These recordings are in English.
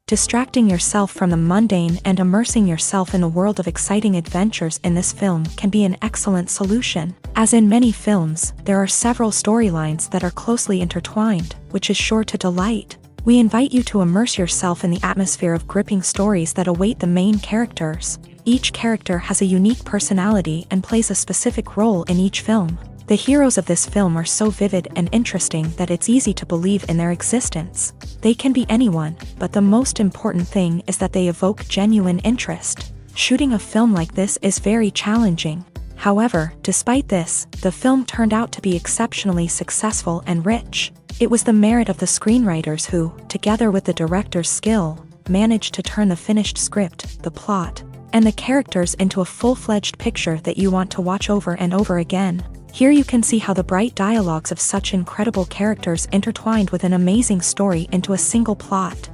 Distracting yourself from the mundane and immersing yourself in a world of exciting adventures in this film can be an excellent solution. As in many films, there are several storylines that are closely intertwined, which is sure to delight. We invite you to immerse yourself in the atmosphere of gripping stories that await the main characters. Each character has a unique personality and plays a specific role in each film. The heroes of this film are so vivid and interesting that it's easy to believe in their existence. They can be anyone, but the most important thing is that they evoke genuine interest. Shooting a film like this is very challenging. However, despite this, the film turned out to be exceptionally successful and rich. It was the merit of the screenwriters who, together with the director's skill, managed to turn the finished script, the plot, and the characters into a full-fledged picture that you want to watch over and over again. Here you can see how the bright dialogues of such incredible characters intertwined with an amazing story into a single plot.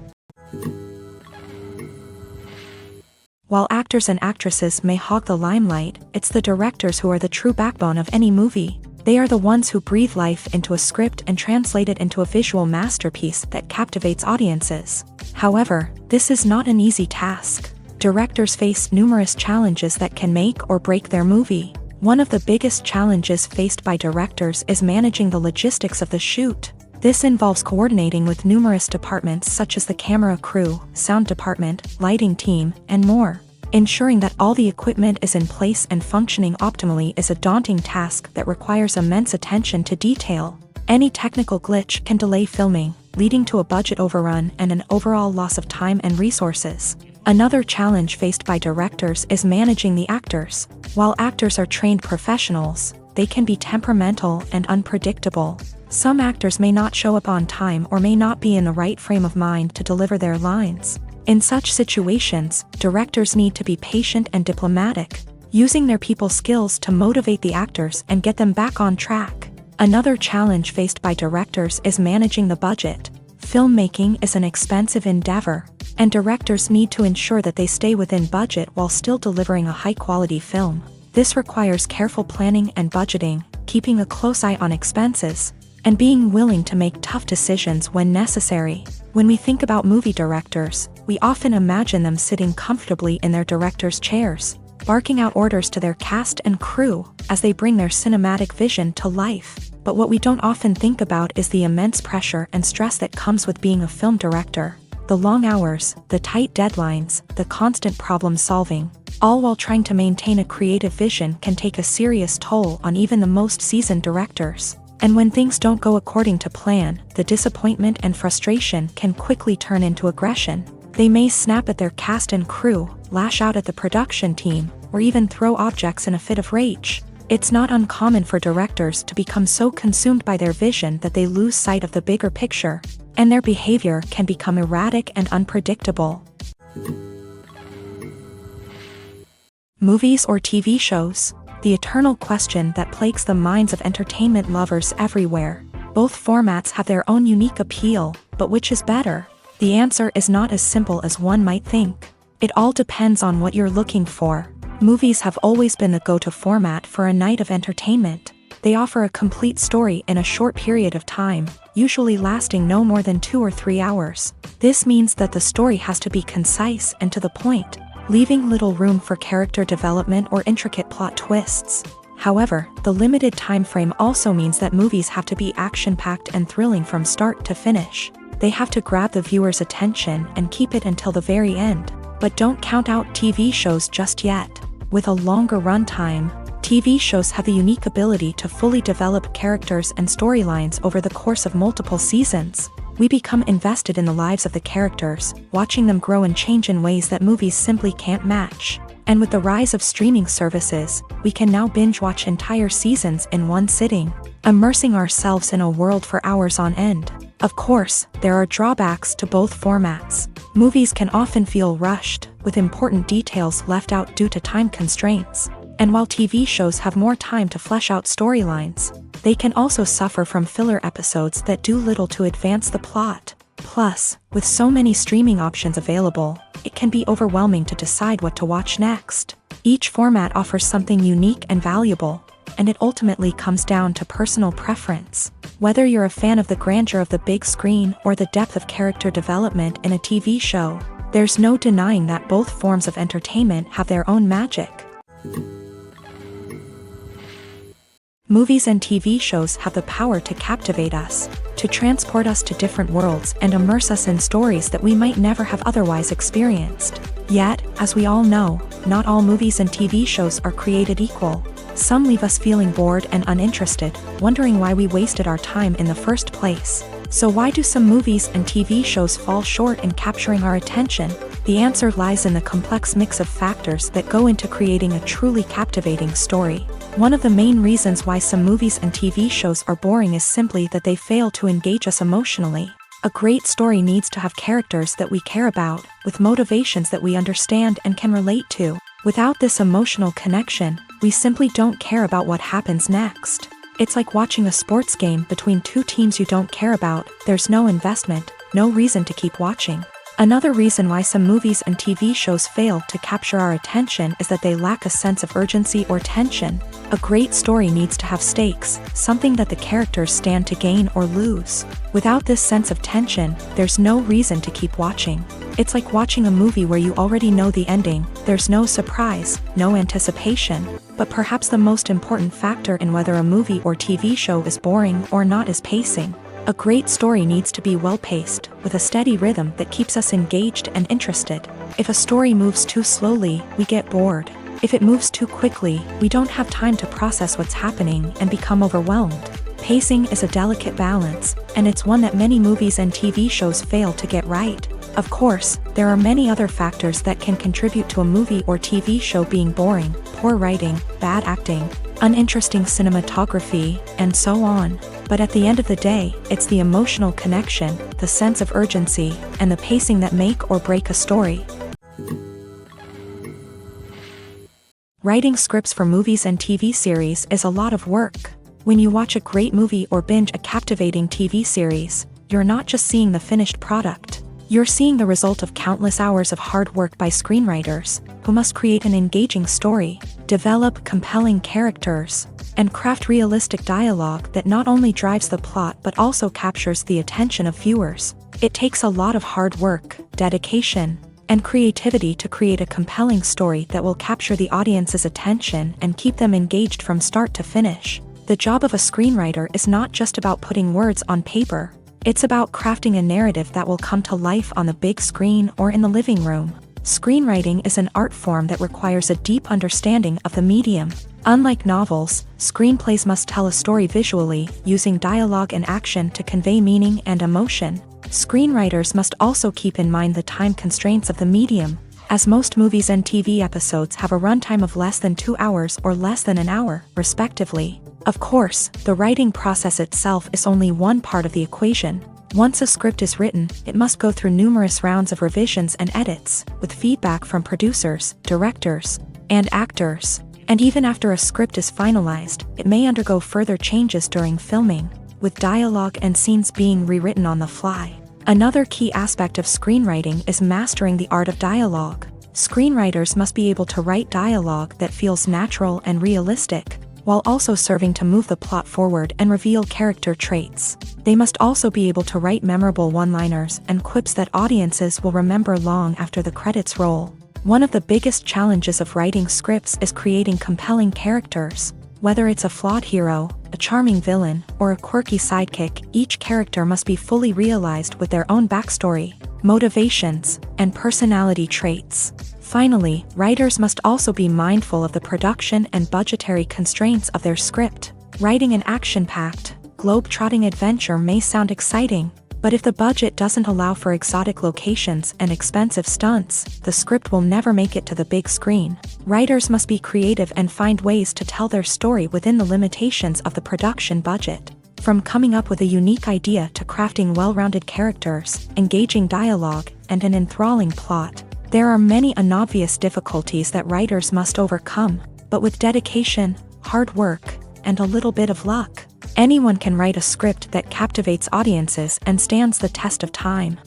While actors and actresses may hog the limelight, it's the directors who are the true backbone of any movie. They are the ones who breathe life into a script and translate it into a visual masterpiece that captivates audiences. However, this is not an easy task. Directors face numerous challenges that can make or break their movie. One of the biggest challenges faced by directors is managing the logistics of the shoot. This involves coordinating with numerous departments such as the camera crew, sound department, lighting team, and more. Ensuring that all the equipment is in place and functioning optimally is a daunting task that requires immense attention to detail. Any technical glitch can delay filming, leading to a budget overrun and an overall loss of time and resources. Another challenge faced by directors is managing the actors. While actors are trained professionals, they can be temperamental and unpredictable. Some actors may not show up on time or may not be in the right frame of mind to deliver their lines. In such situations, directors need to be patient and diplomatic, using their people skills to motivate the actors and get them back on track. Another challenge faced by directors is managing the budget. Filmmaking is an expensive endeavor, and directors need to ensure that they stay within budget while still delivering a high-quality film. This requires careful planning and budgeting, keeping a close eye on expenses, and being willing to make tough decisions when necessary. When we think about movie directors, we often imagine them sitting comfortably in their director's chairs, barking out orders to their cast and crew as they bring their cinematic vision to life. But what we don't often think about is the immense pressure and stress that comes with being a film director. The long hours, the tight deadlines, the constant problem solving, all while trying to maintain a creative vision can take a serious toll on even the most seasoned directors. And when things don't go according to plan, the disappointment and frustration can quickly turn into aggression. They may snap at their cast and crew, lash out at the production team, or even throw objects in a fit of rage. It's not uncommon for directors to become so consumed by their vision that they lose sight of the bigger picture, and their behavior can become erratic and unpredictable. Movies or TV shows? The eternal question that plagues the minds of entertainment lovers everywhere. Both formats have their own unique appeal, but which is better? The answer is not as simple as one might think. It all depends on what you're looking for. Movies have always been the go-to format for a night of entertainment. They offer a complete story in a short period of time, usually lasting no more than 2 or 3 hours. This means that the story has to be concise and to the point, leaving little room for character development or intricate plot twists. However, the limited time frame also means that movies have to be action-packed and thrilling from start to finish. They have to grab the viewer's attention and keep it until the very end. But don't count out TV shows just yet. With a longer runtime, TV shows have the unique ability to fully develop characters and storylines over the course of multiple seasons. We become invested in the lives of the characters, watching them grow and change in ways that movies simply can't match. And with the rise of streaming services, we can now binge-watch entire seasons in one sitting, immersing ourselves in a world for hours on end. Of course, there are drawbacks to both formats. Movies can often feel rushed, with important details left out due to time constraints. And while TV shows have more time to flesh out storylines, they can also suffer from filler episodes that do little to advance the plot. Plus, with so many streaming options available, it can be overwhelming to decide what to watch next. Each format offers something unique and valuable, and it ultimately comes down to personal preference. Whether you're a fan of the grandeur of the big screen or the depth of character development in a TV show, there's no denying that both forms of entertainment have their own magic. Movies and TV shows have the power to captivate us, to transport us to different worlds and immerse us in stories that we might never have otherwise experienced. Yet, as we all know, not all movies and TV shows are created equal. Some leave us feeling bored and uninterested, wondering why we wasted our time in the first place. So why do some movies and TV shows fall short in capturing our attention? The answer lies in the complex mix of factors that go into creating a truly captivating story. One of the main reasons why some movies and TV shows are boring is simply that they fail to engage us emotionally. A great story needs to have characters that we care about, with motivations that we understand and can relate to. Without this emotional connection, we simply don't care about what happens next. It's like watching a sports game between two teams you don't care about. There's no investment, no reason to keep watching. Another reason why some movies and TV shows fail to capture our attention is that they lack a sense of urgency or tension. A great story needs to have stakes, something that the characters stand to gain or lose. Without this sense of tension, there's no reason to keep watching. It's like watching a movie where you already know the ending. There's no surprise, no anticipation. But perhaps the most important factor in whether a movie or TV show is boring or not is pacing. A great story needs to be well-paced, with a steady rhythm that keeps us engaged and interested. If a story moves too slowly, we get bored. If it moves too quickly, we don't have time to process what's happening and become overwhelmed. Pacing is a delicate balance, and it's one that many movies and TV shows fail to get right. Of course, there are many other factors that can contribute to a movie or TV show being boring: poor writing, bad acting, uninteresting cinematography, and so on. But at the end of the day, it's the emotional connection, the sense of urgency, and the pacing that make or break a story. Writing scripts for movies and TV series is a lot of work. When you watch a great movie or binge a captivating TV series, you're not just seeing the finished product. You're seeing the result of countless hours of hard work by screenwriters, who must create an engaging story, develop compelling characters, and craft realistic dialogue that not only drives the plot but also captures the attention of viewers. It takes a lot of hard work, dedication, and creativity to create a compelling story that will capture the audience's attention and keep them engaged from start to finish. The job of a screenwriter is not just about putting words on paper. It's about crafting a narrative that will come to life on the big screen or in the living room. Screenwriting is an art form that requires a deep understanding of the medium. Unlike novels, screenplays must tell a story visually, using dialogue and action to convey meaning and emotion. Screenwriters must also keep in mind the time constraints of the medium, as most movies and TV episodes have a runtime of less than 2 hours or less than an hour, respectively. Of course, the writing process itself is only one part of the equation. Once a script is written, it must go through numerous rounds of revisions and edits, with feedback from producers, directors, and actors. And even after a script is finalized, it may undergo further changes during filming, with dialogue and scenes being rewritten on the fly. Another key aspect of screenwriting is mastering the art of dialogue. Screenwriters must be able to write dialogue that feels natural and realistic, while also serving to move the plot forward and reveal character traits. They must also be able to write memorable one-liners and quips that audiences will remember long after the credits roll. One of the biggest challenges of writing scripts is creating compelling characters. Whether it's a flawed hero, a charming villain, or a quirky sidekick, each character must be fully realized with their own backstory, motivations, and personality traits. Finally, writers must also be mindful of the production and budgetary constraints of their script. Writing an action-packed, globe-trotting adventure may sound exciting, but if the budget doesn't allow for exotic locations and expensive stunts, the script will never make it to the big screen. Writers must be creative and find ways to tell their story within the limitations of the production budget. From coming up with a unique idea to crafting well-rounded characters, engaging dialogue, and an enthralling plot, there are many unobvious difficulties that writers must overcome, but with dedication, hard work, and a little bit of luck, anyone can write a script that captivates audiences and stands the test of time.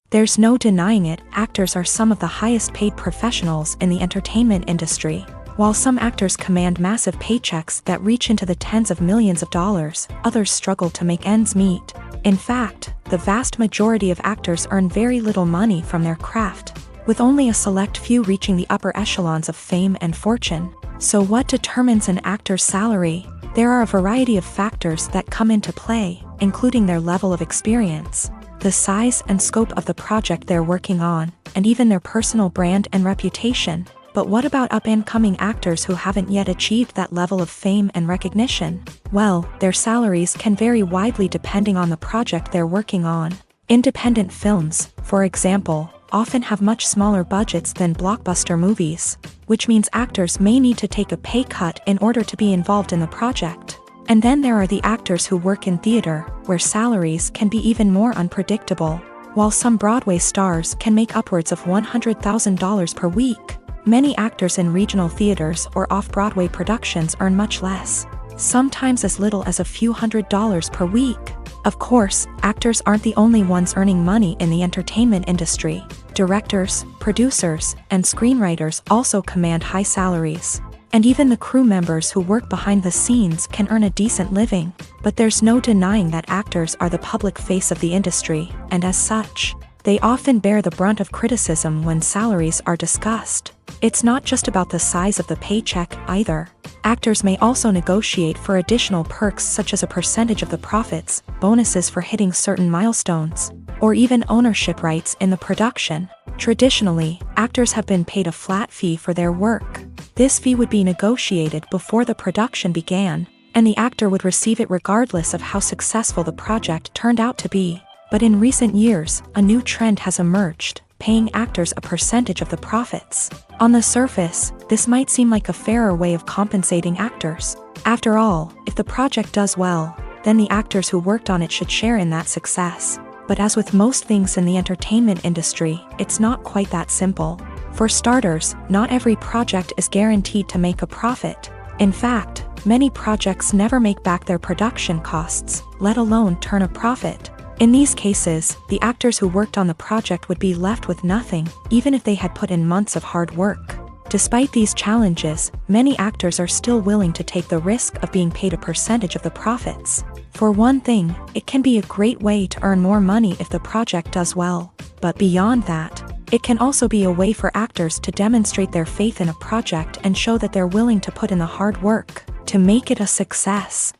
There's no denying it, actors are some of the highest paid professionals in the entertainment industry. While some actors command massive paychecks that reach into the tens of millions of dollars, others struggle to make ends meet. In fact, the vast majority of actors earn very little money from their craft, with only a select few reaching the upper echelons of fame and fortune. So what determines an actor's salary? There are a variety of factors that come into play, including their level of experience, the size and scope of the project they're working on, and even their personal brand and reputation. But what about up-and-coming actors who haven't yet achieved that level of fame and recognition? Well, their salaries can vary widely depending on the project they're working on. Independent films, for example, often have much smaller budgets than blockbuster movies, which means actors may need to take a pay cut in order to be involved in the project. And then there are the actors who work in theater, where salaries can be even more unpredictable. While some Broadway stars can make upwards of $100,000 per week, many actors in regional theaters or off-Broadway productions earn much less, sometimes as little as a few $100s per week. Of course, actors aren't the only ones earning money in the entertainment industry. Directors, producers, and screenwriters also command high salaries. And even the crew members who work behind the scenes can earn a decent living. But there's no denying that actors are the public face of the industry, and as such, they often bear the brunt of criticism when salaries are discussed. It's not just about the size of the paycheck, either. Actors may also negotiate for additional perks such as a percentage of the profits, bonuses for hitting certain milestones, or even ownership rights in the production. Traditionally, actors have been paid a flat fee for their work. This fee would be negotiated before the production began, and the actor would receive it regardless of how successful the project turned out to be. But in recent years, a new trend has emerged, paying actors a percentage of the profits. On the surface, this might seem like a fairer way of compensating actors. After all, if the project does well, then the actors who worked on it should share in that success. But as with most things in the entertainment industry, it's not quite that simple. For starters, not every project is guaranteed to make a profit. In fact, many projects never make back their production costs, let alone turn a profit. In these cases, the actors who worked on the project would be left with nothing, even if they had put in months of hard work. Despite these challenges, many actors are still willing to take the risk of being paid a percentage of the profits. For one thing, it can be a great way to earn more money if the project does well. But beyond that, it can also be a way for actors to demonstrate their faith in a project and show that they're willing to put in the hard work to make it a success.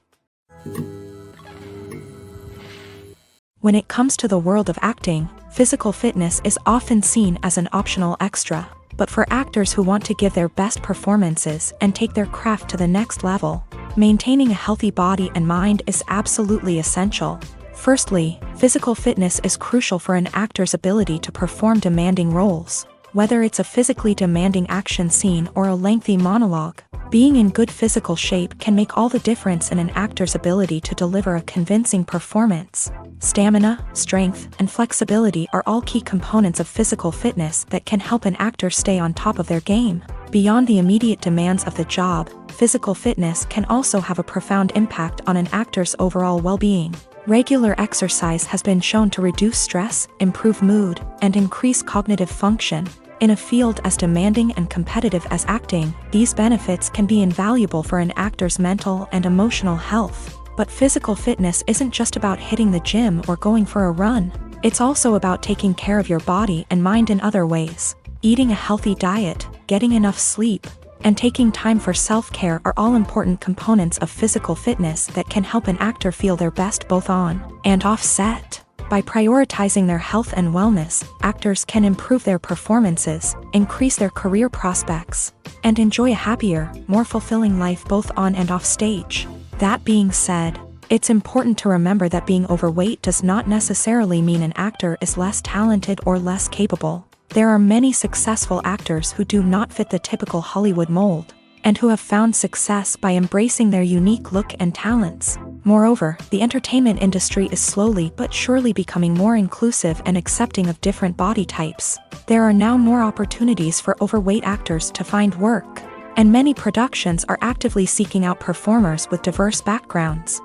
When it comes to the world of acting, physical fitness is often seen as an optional extra. But for actors who want to give their best performances and take their craft to the next level, maintaining a healthy body and mind is absolutely essential. Firstly, physical fitness is crucial for an actor's ability to perform demanding roles. Whether it's a physically demanding action scene or a lengthy monologue, being in good physical shape can make all the difference in an actor's ability to deliver a convincing performance. Stamina, strength, and flexibility are all key components of physical fitness that can help an actor stay on top of their game. Beyond the immediate demands of the job, physical fitness can also have a profound impact on an actor's overall well-being. Regular exercise has been shown to reduce stress, improve mood, and increase cognitive function. In a field as demanding and competitive as acting, these benefits can be invaluable for an actor's mental and emotional health. But physical fitness isn't just about hitting the gym or going for a run. It's also about taking care of your body and mind in other ways. Eating a healthy diet, getting enough sleep, and taking time for self-care are all important components of physical fitness that can help an actor feel their best both on and off set. By prioritizing their health and wellness, actors can improve their performances, increase their career prospects, and enjoy a happier, more fulfilling life both on and off stage. That being said, it's important to remember that being overweight does not necessarily mean an actor is less talented or less capable. There are many successful actors who do not fit the typical Hollywood mold, and who have found success by embracing their unique look and talents. Moreover, the entertainment industry is slowly but surely becoming more inclusive and accepting of different body types. There are now more opportunities for overweight actors to find work, and many productions are actively seeking out performers with diverse backgrounds.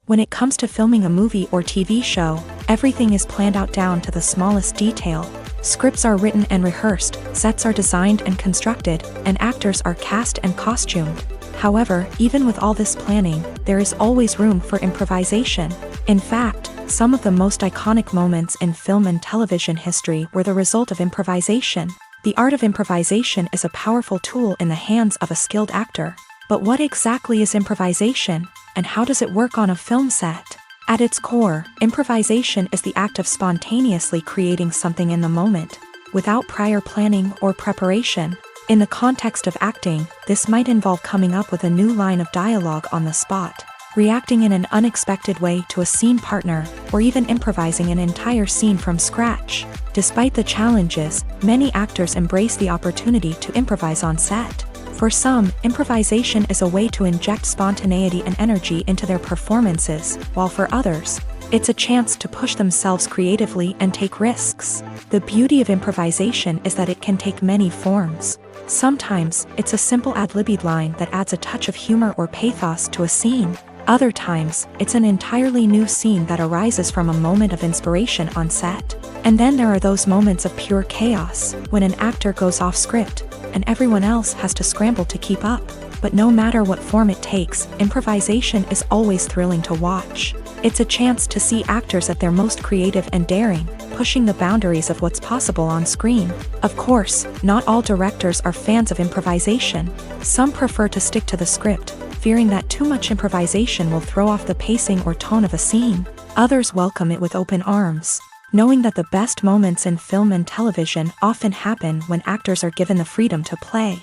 When it comes to filming a movie or TV show, everything is planned out down to the smallest detail. Scripts are written and rehearsed, sets are designed and constructed, and actors are cast and costumed. However, even with all this planning, there is always room for improvisation. In fact, some of the most iconic moments in film and television history were the result of improvisation. The art of improvisation is a powerful tool in the hands of a skilled actor. But what exactly is improvisation, and how does it work on a film set? At its core, improvisation is the act of spontaneously creating something in the moment, without prior planning or preparation. In the context of acting, this might involve coming up with a new line of dialogue on the spot, reacting in an unexpected way to a scene partner, or even improvising an entire scene from scratch. Despite the challenges, many actors embrace the opportunity to improvise on set. For some, improvisation is a way to inject spontaneity and energy into their performances, while for others, it's a chance to push themselves creatively and take risks. The beauty of improvisation is that it can take many forms. Sometimes, it's a simple ad-libbed line that adds a touch of humor or pathos to a scene. Other times, it's an entirely new scene that arises from a moment of inspiration on set. And then there are those moments of pure chaos, when an actor goes off script, and everyone else has to scramble to keep up. But no matter what form it takes, improvisation is always thrilling to watch. It's a chance to see actors at their most creative and daring, pushing the boundaries of what's possible on screen. Of course, not all directors are fans of improvisation. Some prefer to stick to the script, fearing that too much improvisation will throw off the pacing or tone of a scene. Others welcome it with open arms, knowing that the best moments in film and television often happen when actors are given the freedom to play.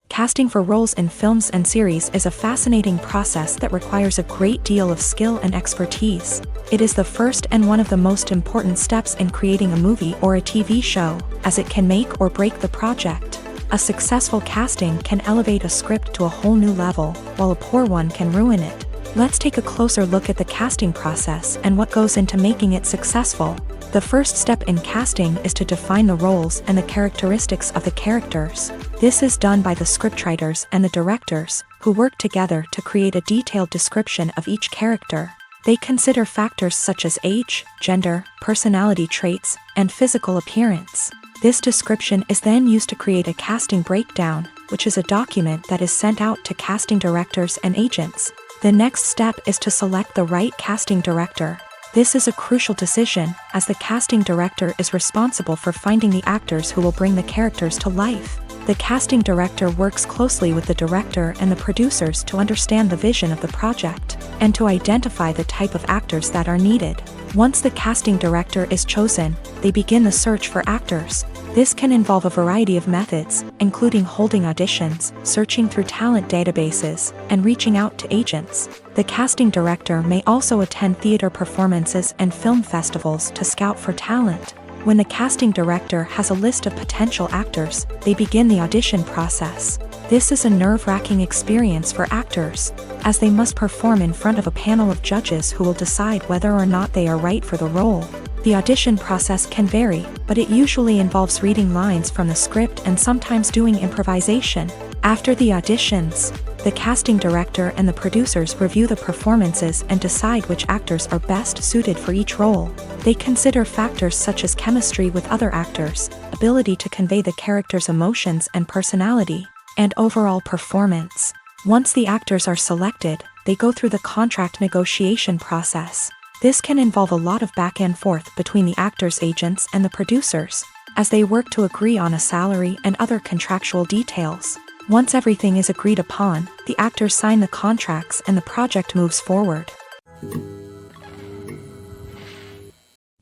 Casting for roles in films and series is a fascinating process that requires a great deal of skill and expertise. It is the first and one of the most important steps in creating a movie or a TV show, as it can make or break the project. A successful casting can elevate a script to a whole new level, while a poor one can ruin it. Let's take a closer look at the casting process and what goes into making it successful. The first step in casting is to define the roles and the characteristics of the characters. This is done by the scriptwriters and the directors, who work together to create a detailed description of each character. They consider factors such as age, gender, personality traits, and physical appearance. This description is then used to create a casting breakdown, which is a document that is sent out to casting directors and agents. The next step is to select the right casting director. This is a crucial decision, as the casting director is responsible for finding the actors who will bring the characters to life. The casting director works closely with the director and the producers to understand the vision of the project, and to identify the type of actors that are needed. Once the casting director is chosen, they begin the search for actors. This can involve a variety of methods, including holding auditions, searching through talent databases, and reaching out to agents. The casting director may also attend theater performances and film festivals to scout for talent. When the casting director has a list of potential actors, they begin the audition process. This is a nerve-wracking experience for actors, as they must perform in front of a panel of judges who will decide whether or not they are right for the role. The audition process can vary, but it usually involves reading lines from the script and sometimes doing improvisation. After the auditions, the casting director and the producers review the performances and decide which actors are best suited for each role. They consider factors such as chemistry with other actors, ability to convey the character's emotions and personality, and overall performance. Once the actors are selected, they go through the contract negotiation process. This can involve a lot of back and forth between the actors' agents and the producers, as they work to agree on a salary and other contractual details. Once everything is agreed upon, the actors sign the contracts and the project moves forward.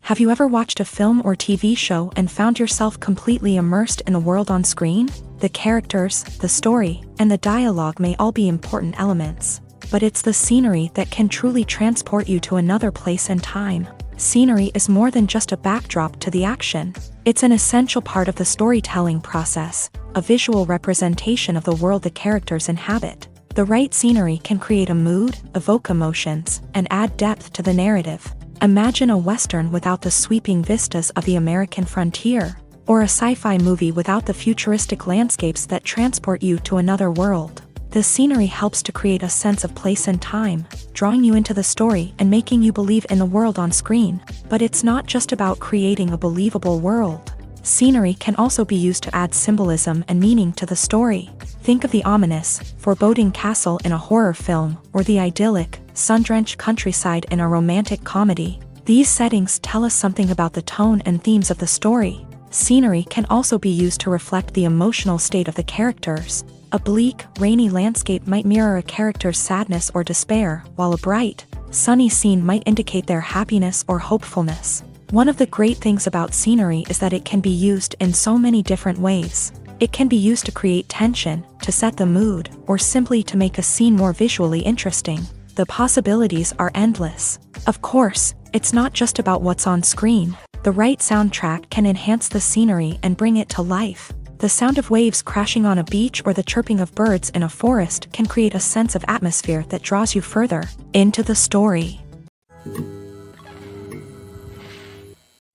Have you ever watched a film or TV show and found yourself completely immersed in the world on screen? The characters, the story, and the dialogue may all be important elements, but it's the scenery that can truly transport you to another place and time. Scenery is more than just a backdrop to the action. It's an essential part of the storytelling process, a visual representation of the world the characters inhabit. The right scenery can create a mood, evoke emotions, and add depth to the narrative. Imagine a Western without the sweeping vistas of the American frontier, or a sci-fi movie without the futuristic landscapes that transport you to another world. The scenery helps to create a sense of place and time, drawing you into the story and making you believe in the world on screen. But it's not just about creating a believable world. Scenery can also be used to add symbolism and meaning to the story. Think of the ominous, foreboding castle in a horror film, or the idyllic, sun-drenched countryside in a romantic comedy. These settings tell us something about the tone and themes of the story. Scenery can also be used to reflect the emotional state of the characters. A bleak, rainy landscape might mirror a character's sadness or despair, while a bright, sunny scene might indicate their happiness or hopefulness. One of the great things about scenery is that it can be used in so many different ways. It can be used to create tension, to set the mood, or simply to make a scene more visually interesting. The possibilities are endless. Of course, it's not just about what's on screen. The right soundtrack can enhance the scenery and bring it to life. The sound of waves crashing on a beach or the chirping of birds in a forest can create a sense of atmosphere that draws you further into the story.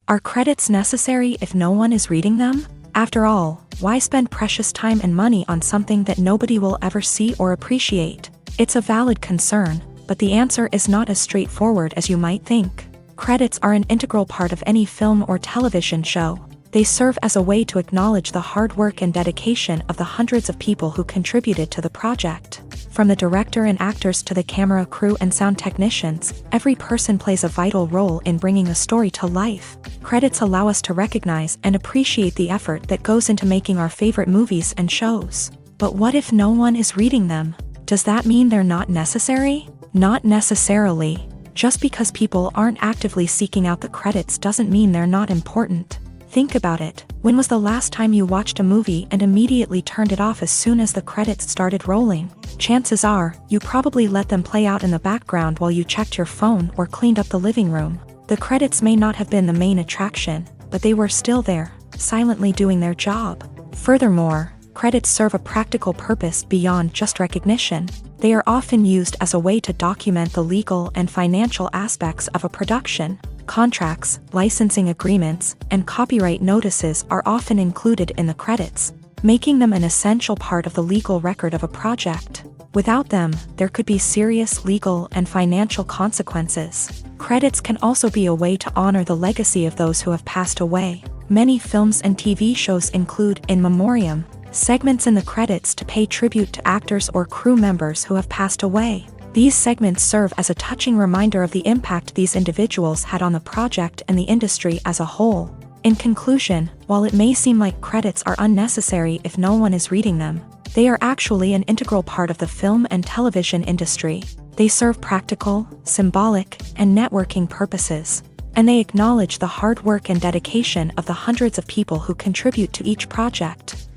Are credits necessary if no one is reading them? After all, why spend precious time and money on something that nobody will ever see or appreciate? It's a valid concern, but the answer is not as straightforward as you might think. Credits are an integral part of any film or television show. They serve as a way to acknowledge the hard work and dedication of the hundreds of people who contributed to the project. From the director and actors to the camera crew and sound technicians, every person plays a vital role in bringing a story to life. Credits allow us to recognize and appreciate the effort that goes into making our favorite movies and shows. But what if no one is reading them? Does that mean they're not necessary? Not necessarily. Just because people aren't actively seeking out the credits doesn't mean they're not important. Think about it. When was the last time you watched a movie and immediately turned it off as soon as the credits started rolling? Chances are, you probably let them play out in the background while you checked your phone or cleaned up the living room. The credits may not have been the main attraction, but they were still there, silently doing their job. Furthermore, credits serve a practical purpose beyond just recognition. They are often used as a way to document the legal and financial aspects of a production. Contracts, licensing agreements, and copyright notices are often included in the credits, making them an essential part of the legal record of a project. Without them, there could be serious legal and financial consequences. Credits can also be a way to honor the legacy of those who have passed away. Many films and TV shows include in memoriam segments in the credits to pay tribute to actors or crew members who have passed away. These segments serve as a touching reminder of the impact these individuals had on the project and the industry as a whole. In conclusion, while it may seem like credits are unnecessary if no one is reading them, they are actually an integral part of the film and television industry. They serve practical, symbolic, and networking purposes, and they acknowledge the hard work and dedication of the hundreds of people who contribute to each project.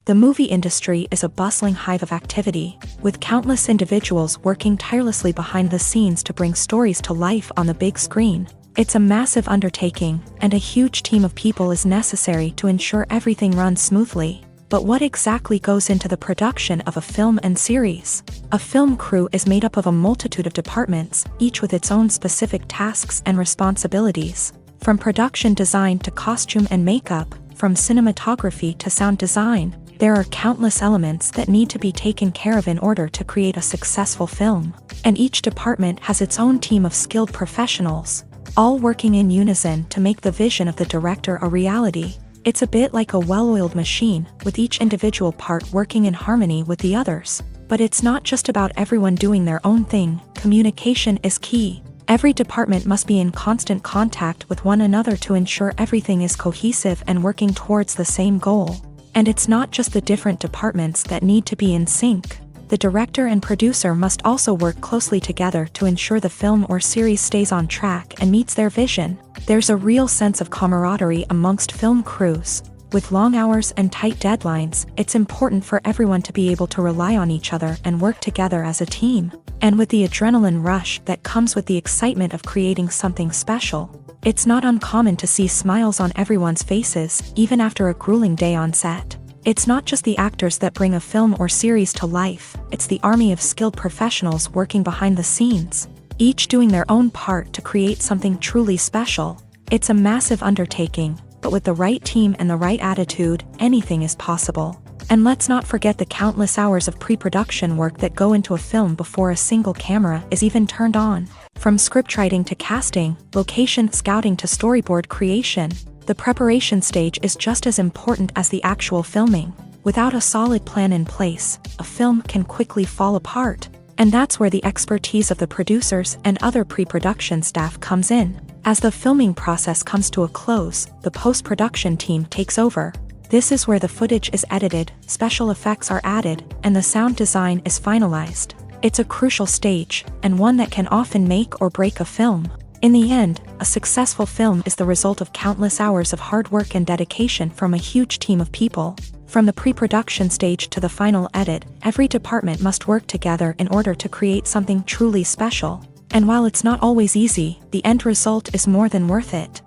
The movie industry is a bustling hive of activity, with countless individuals working tirelessly behind the scenes to bring stories to life on the big screen. It's a massive undertaking, and a huge team of people is necessary to ensure everything runs smoothly. But what exactly goes into the production of a film and series? A film crew is made up of a multitude of departments, each with its own specific tasks and responsibilities. From production design to costume and makeup, from cinematography to sound design, there are countless elements that need to be taken care of in order to create a successful film. And each department has its own team of skilled professionals, all working in unison to make the vision of the director a reality. It's a bit like a well-oiled machine, with each individual part working in harmony with the others. But it's not just about everyone doing their own thing. Communication is key. Every department must be in constant contact with one another to ensure everything is cohesive and working towards the same goal. And it's not just the different departments that need to be in sync. The director and producer must also work closely together to ensure the film or series stays on track and meets their vision. There's a real sense of camaraderie amongst film crews. With long hours and tight deadlines, it's important for everyone to be able to rely on each other and work together as a team. And with the adrenaline rush that comes with the excitement of creating something special, it's not uncommon to see smiles on everyone's faces, even after a grueling day on set. It's not just the actors that bring a film or series to life, it's the army of skilled professionals working behind the scenes, each doing their own part to create something truly special. It's a massive undertaking, but with the right team and the right attitude, anything is possible. And let's not forget the countless hours of pre-production work that go into a film before a single camera is even turned on. From scriptwriting to casting, location scouting to storyboard creation, the preparation stage is just as important as the actual filming. Without a solid plan in place, a film can quickly fall apart. And that's where the expertise of the producers and other pre-production staff comes in. As the filming process comes to a close, the post-production team takes over. This is where the footage is edited, special effects are added, and the sound design is finalized. It's a crucial stage, and one that can often make or break a film. In the end, a successful film is the result of countless hours of hard work and dedication from a huge team of people. From the pre-production stage to the final edit, every department must work together in order to create something truly special. And while it's not always easy, the end result is more than worth it.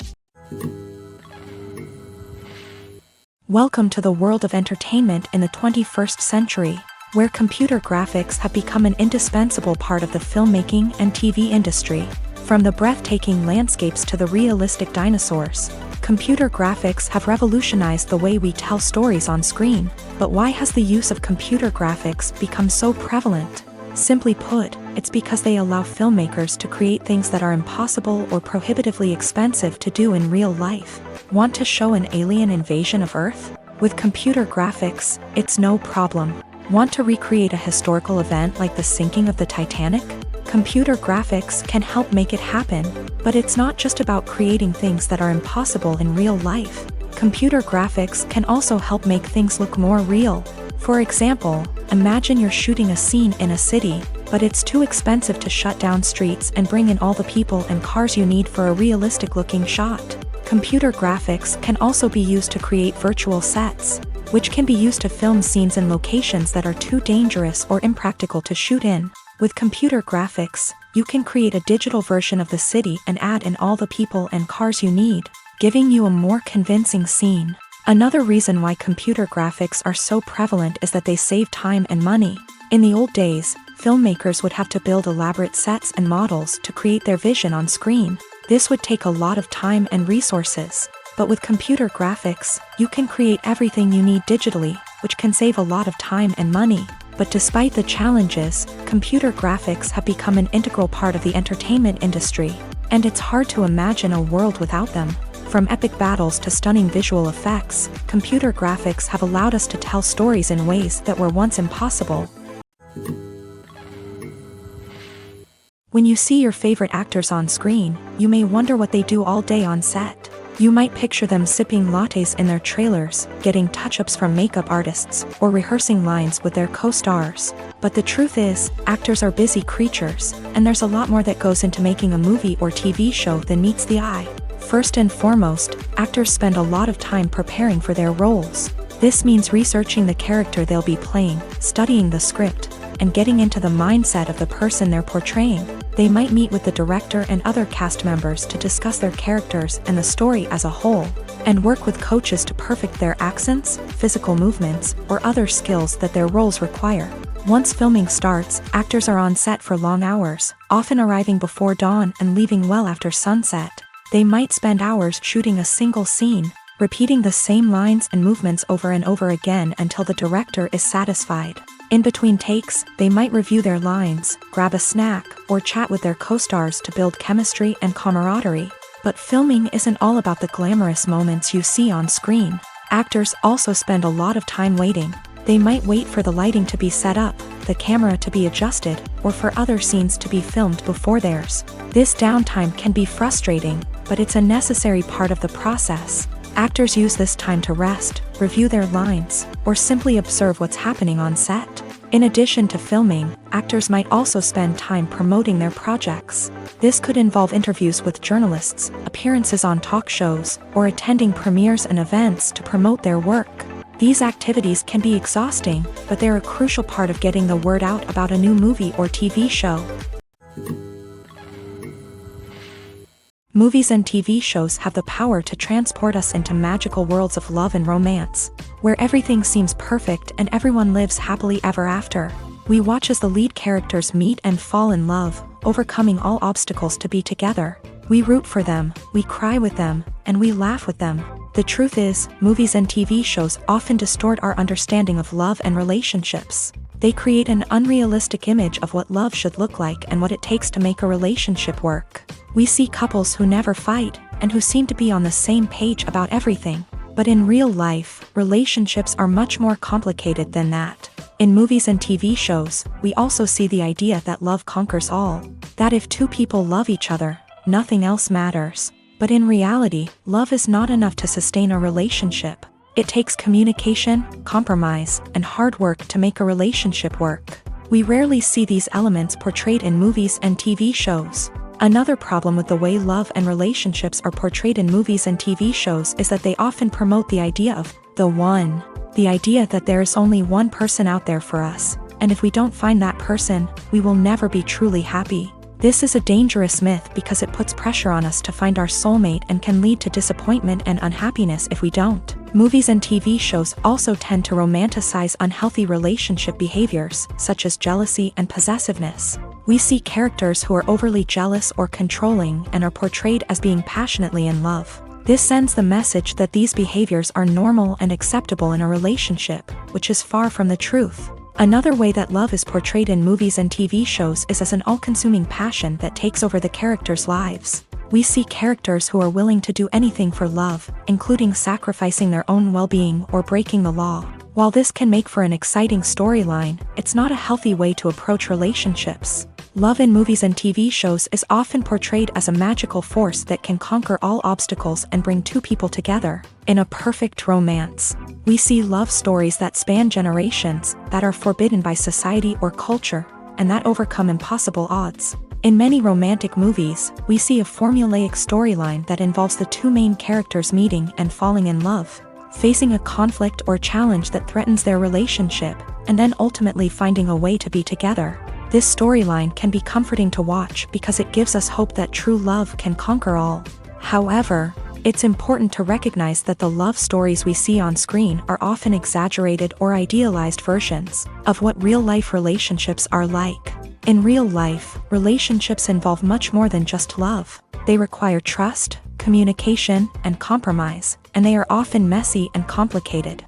Welcome to the world of entertainment in the 21st century, where computer graphics have become an indispensable part of the filmmaking and TV industry. From the breathtaking landscapes to the realistic dinosaurs, computer graphics have revolutionized the way we tell stories on screen. But why has the use of computer graphics become so prevalent? Simply put, it's because they allow filmmakers to create things that are impossible or prohibitively expensive to do in real life. Want to show an alien invasion of Earth? With computer graphics, it's no problem. Want to recreate a historical event like the sinking of the Titanic? Computer graphics can help make it happen. But it's not just about creating things that are impossible in real life. Computer graphics can also help make things look more real. For example, imagine you're shooting a scene in a city, but it's too expensive to shut down streets and bring in all the people and cars you need for a realistic-looking shot. Computer graphics can also be used to create virtual sets, which can be used to film scenes in locations that are too dangerous or impractical to shoot in. With computer graphics, you can create a digital version of the city and add in all the people and cars you need, giving you a more convincing scene. Another reason why computer graphics are so prevalent is that they save time and money. In the old days, filmmakers would have to build elaborate sets and models to create their vision on screen. This would take a lot of time and resources. But with computer graphics, you can create everything you need digitally, which can save a lot of time and money. But despite the challenges, computer graphics have become an integral part of the entertainment industry, and it's hard to imagine a world without them. From epic battles to stunning visual effects, computer graphics have allowed us to tell stories in ways that were once impossible. When you see your favorite actors on screen, you may wonder what they do all day on set. You might picture them sipping lattes in their trailers, getting touch-ups from makeup artists, or rehearsing lines with their co-stars. But the truth is, actors are busy creatures, and there's a lot more that goes into making a movie or TV show than meets the eye. First and foremost, actors spend a lot of time preparing for their roles. This means researching the character they'll be playing, studying the script, and getting into the mindset of the person they're portraying. They might meet with the director and other cast members to discuss their characters and the story as a whole, and work with coaches to perfect their accents, physical movements, or other skills that their roles require. Once filming starts, actors are on set for long hours, often arriving before dawn and leaving well after sunset. They might spend hours shooting a single scene, repeating the same lines and movements over and over again until the director is satisfied. In between takes, they might review their lines, grab a snack, or chat with their co-stars to build chemistry and camaraderie. But filming isn't all about the glamorous moments you see on screen. Actors also spend a lot of time waiting. They might wait for the lighting to be set up, the camera to be adjusted, or for other scenes to be filmed before theirs. This downtime can be frustrating, but it's a necessary part of the process. Actors use this time to rest, review their lines, or simply observe what's happening on set. In addition to filming, actors might also spend time promoting their projects. This could involve interviews with journalists, appearances on talk shows, or attending premieres and events to promote their work. These activities can be exhausting, but they're a crucial part of getting the word out about a new movie or TV show. Movies and TV shows have the power to transport us into magical worlds of love and romance, where everything seems perfect and everyone lives happily ever after. We watch as the lead characters meet and fall in love, overcoming all obstacles to be together. We root for them, we cry with them, and we laugh with them. The truth is, movies and TV shows often distort our understanding of love and relationships. They create an unrealistic image of what love should look like and what it takes to make a relationship work. We see couples who never fight, and who seem to be on the same page about everything. But in real life, relationships are much more complicated than that. In movies and TV shows, we also see the idea that love conquers all. That if two people love each other, nothing else matters. But in reality, love is not enough to sustain a relationship. It takes communication, compromise, and hard work to make a relationship work. We rarely see these elements portrayed in movies and TV shows. Another problem with the way love and relationships are portrayed in movies and TV shows is that they often promote the idea of the one. The idea that there is only one person out there for us, and if we don't find that person, we will never be truly happy. This is a dangerous myth because it puts pressure on us to find our soulmate and can lead to disappointment and unhappiness if we don't. Movies and TV shows also tend to romanticize unhealthy relationship behaviors, such as jealousy and possessiveness. We see characters who are overly jealous or controlling and are portrayed as being passionately in love. This sends the message that these behaviors are normal and acceptable in a relationship, which is far from the truth. Another way that love is portrayed in movies and TV shows is as an all-consuming passion that takes over the characters' lives. We see characters who are willing to do anything for love, including sacrificing their own well-being or breaking the law. While this can make for an exciting storyline, it's not a healthy way to approach relationships. Love in movies and TV shows is often portrayed as a magical force that can conquer all obstacles and bring two people together. In a perfect romance, we see love stories that span generations, that are forbidden by society or culture, and that overcome impossible odds. In many romantic movies, we see a formulaic storyline that involves the two main characters meeting and falling in love, facing a conflict or challenge that threatens their relationship, and then ultimately finding a way to be together. This storyline can be comforting to watch because it gives us hope that true love can conquer all. However, it's important to recognize that the love stories we see on screen are often exaggerated or idealized versions of what real-life relationships are like. In real life, relationships involve much more than just love. They require trust, communication, and compromise, and they are often messy and complicated.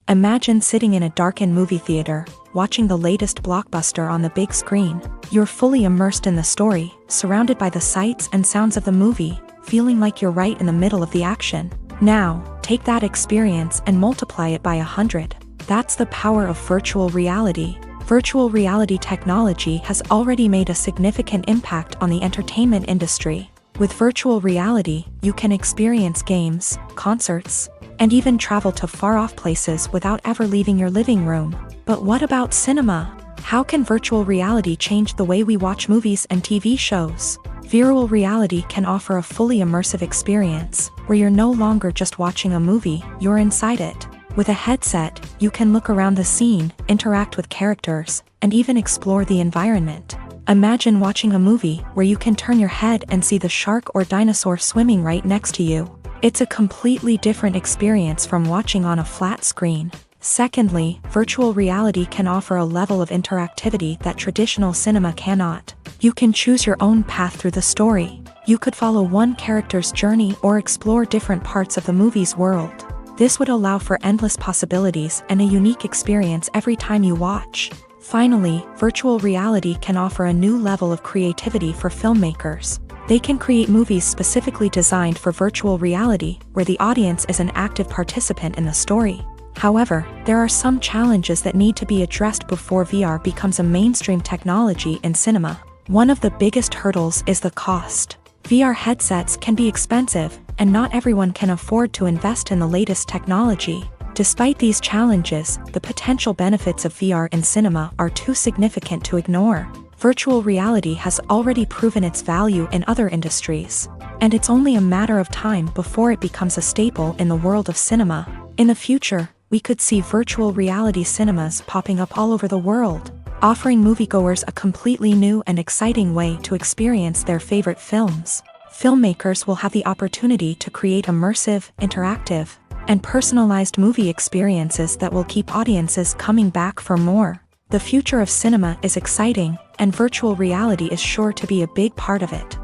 Imagine sitting in a darkened movie theater, watching the latest blockbuster on the big screen. You're fully immersed in the story, surrounded by the sights and sounds of the movie, feeling like you're right in the middle of the action. Now, take that experience and multiply it by 100. That's the power of virtual reality. Virtual reality technology has already made a significant impact on the entertainment industry. With virtual reality, you can experience games, concerts, and even travel to far-off places without ever leaving your living room. But what about cinema? How can virtual reality change the way we watch movies and TV shows? Virtual reality can offer a fully immersive experience, where you're no longer just watching a movie, you're inside it. With a headset, you can look around the scene, interact with characters, and even explore the environment. Imagine watching a movie where you can turn your head and see the shark or dinosaur swimming right next to you. It's a completely different experience from watching on a flat screen. Secondly, virtual reality can offer a level of interactivity that traditional cinema cannot. You can choose your own path through the story. You could follow one character's journey or explore different parts of the movie's world. This would allow for endless possibilities and a unique experience every time you watch. Finally, virtual reality can offer a new level of creativity for filmmakers. They can create movies specifically designed for virtual reality, where the audience is an active participant in the story. However, there are some challenges that need to be addressed before VR becomes a mainstream technology in cinema. One of the biggest hurdles is the cost. VR headsets can be expensive, and not everyone can afford to invest in the latest technology. Despite these challenges, the potential benefits of VR in cinema are too significant to ignore. Virtual reality has already proven its value in other industries, and it's only a matter of time before it becomes a staple in the world of cinema. In the future, we could see virtual reality cinemas popping up all over the world, offering moviegoers a completely new and exciting way to experience their favorite films. Filmmakers will have the opportunity to create immersive, interactive, and personalized movie experiences that will keep audiences coming back for more. The future of cinema is exciting, and virtual reality is sure to be a big part of it.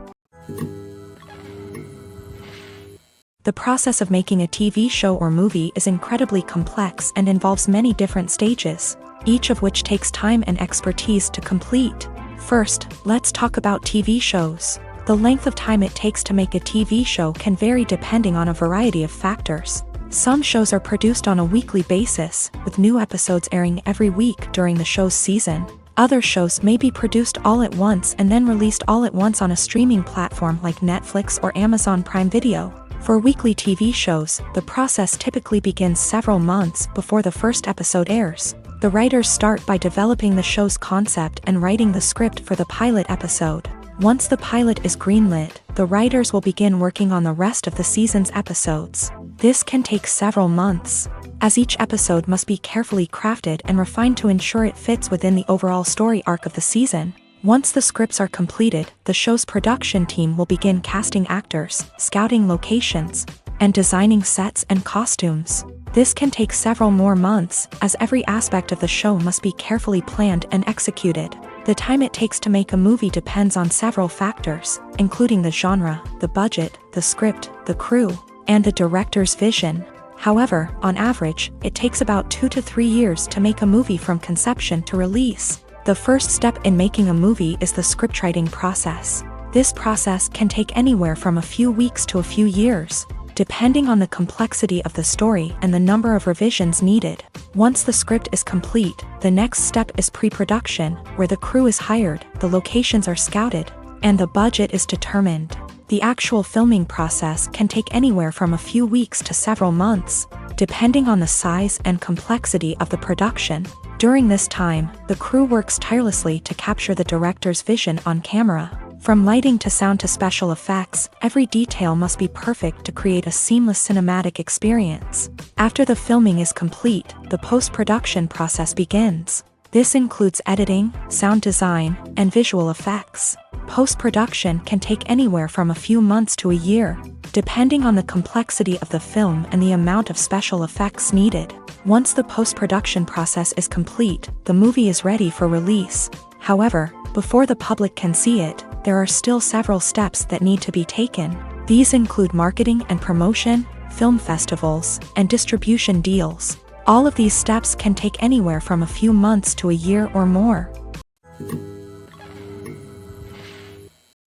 The process of making a TV show or movie is incredibly complex and involves many different stages, each of which takes time and expertise to complete. First, let's talk about TV shows. The length of time it takes to make a TV show can vary depending on a variety of factors. Some shows are produced on a weekly basis, with new episodes airing every week during the show's season. Other shows may be produced all at once and then released all at once on a streaming platform like Netflix or Amazon Prime Video. For weekly TV shows, the process typically begins several months before the first episode airs. The writers start by developing the show's concept and writing the script for the pilot episode. Once the pilot is greenlit, the writers will begin working on the rest of the season's episodes. This can take several months, as each episode must be carefully crafted and refined to ensure it fits within the overall story arc of the season. Once the scripts are completed, the show's production team will begin casting actors, scouting locations, and designing sets and costumes. This can take several more months, as every aspect of the show must be carefully planned and executed. The time it takes to make a movie depends on several factors, including the genre, the budget, the script, the crew, and the director's vision. However, on average, it takes about 2 to 3 years to make a movie from conception to release. The first step in making a movie is the scriptwriting process. This process can take anywhere from a few weeks to a few years, depending on the complexity of the story and the number of revisions needed. Once the script is complete, the next step is pre-production, where the crew is hired, the locations are scouted, and the budget is determined. The actual filming process can take anywhere from a few weeks to several months, depending on the size and complexity of the production. During this time, the crew works tirelessly to capture the director's vision on camera. From lighting to sound to special effects, every detail must be perfect to create a seamless cinematic experience. After the filming is complete, the post-production process begins. This includes editing, sound design, and visual effects. Post-production can take anywhere from a few months to a year, depending on the complexity of the film and the amount of special effects needed. Once the post-production process is complete, the movie is ready for release. However, before the public can see it, there are still several steps that need to be taken. These include marketing and promotion, film festivals, and distribution deals. All of these steps can take anywhere from a few months to a year or more.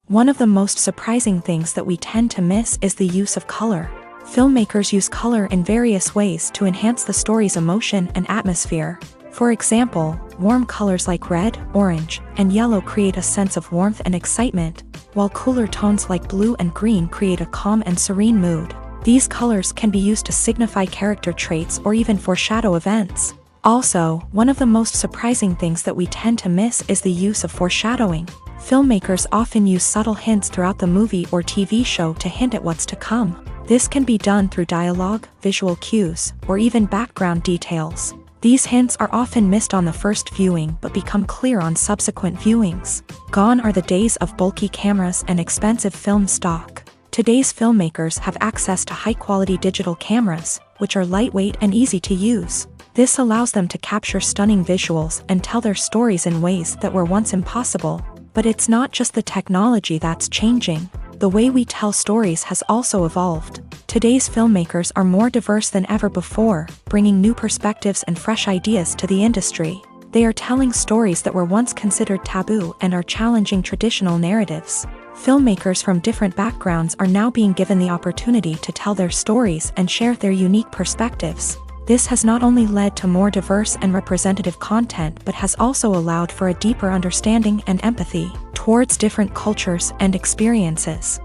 One of the most surprising things that we tend to miss is the use of color. Filmmakers use color in various ways to enhance the story's emotion and atmosphere. For example, warm colors like red, orange, and yellow create a sense of warmth and excitement, while cooler tones like blue and green create a calm and serene mood. These colors can be used to signify character traits or even foreshadow events. Also, one of the most surprising things that we tend to miss is the use of foreshadowing. Filmmakers often use subtle hints throughout the movie or TV show to hint at what's to come. This can be done through dialogue, visual cues, or even background details. These hints are often missed on the first viewing but become clear on subsequent viewings. Gone are the days of bulky cameras and expensive film stock. Today's filmmakers have access to high-quality digital cameras, which are lightweight and easy to use. This allows them to capture stunning visuals and tell their stories in ways that were once impossible. But it's not just the technology that's changing. The way we tell stories has also evolved. Today's filmmakers are more diverse than ever before, bringing new perspectives and fresh ideas to the industry. They are telling stories that were once considered taboo and are challenging traditional narratives. Filmmakers from different backgrounds are now being given the opportunity to tell their stories and share their unique perspectives. This has not only led to more diverse and representative content but has also allowed for a deeper understanding and empathy towards different cultures and experiences.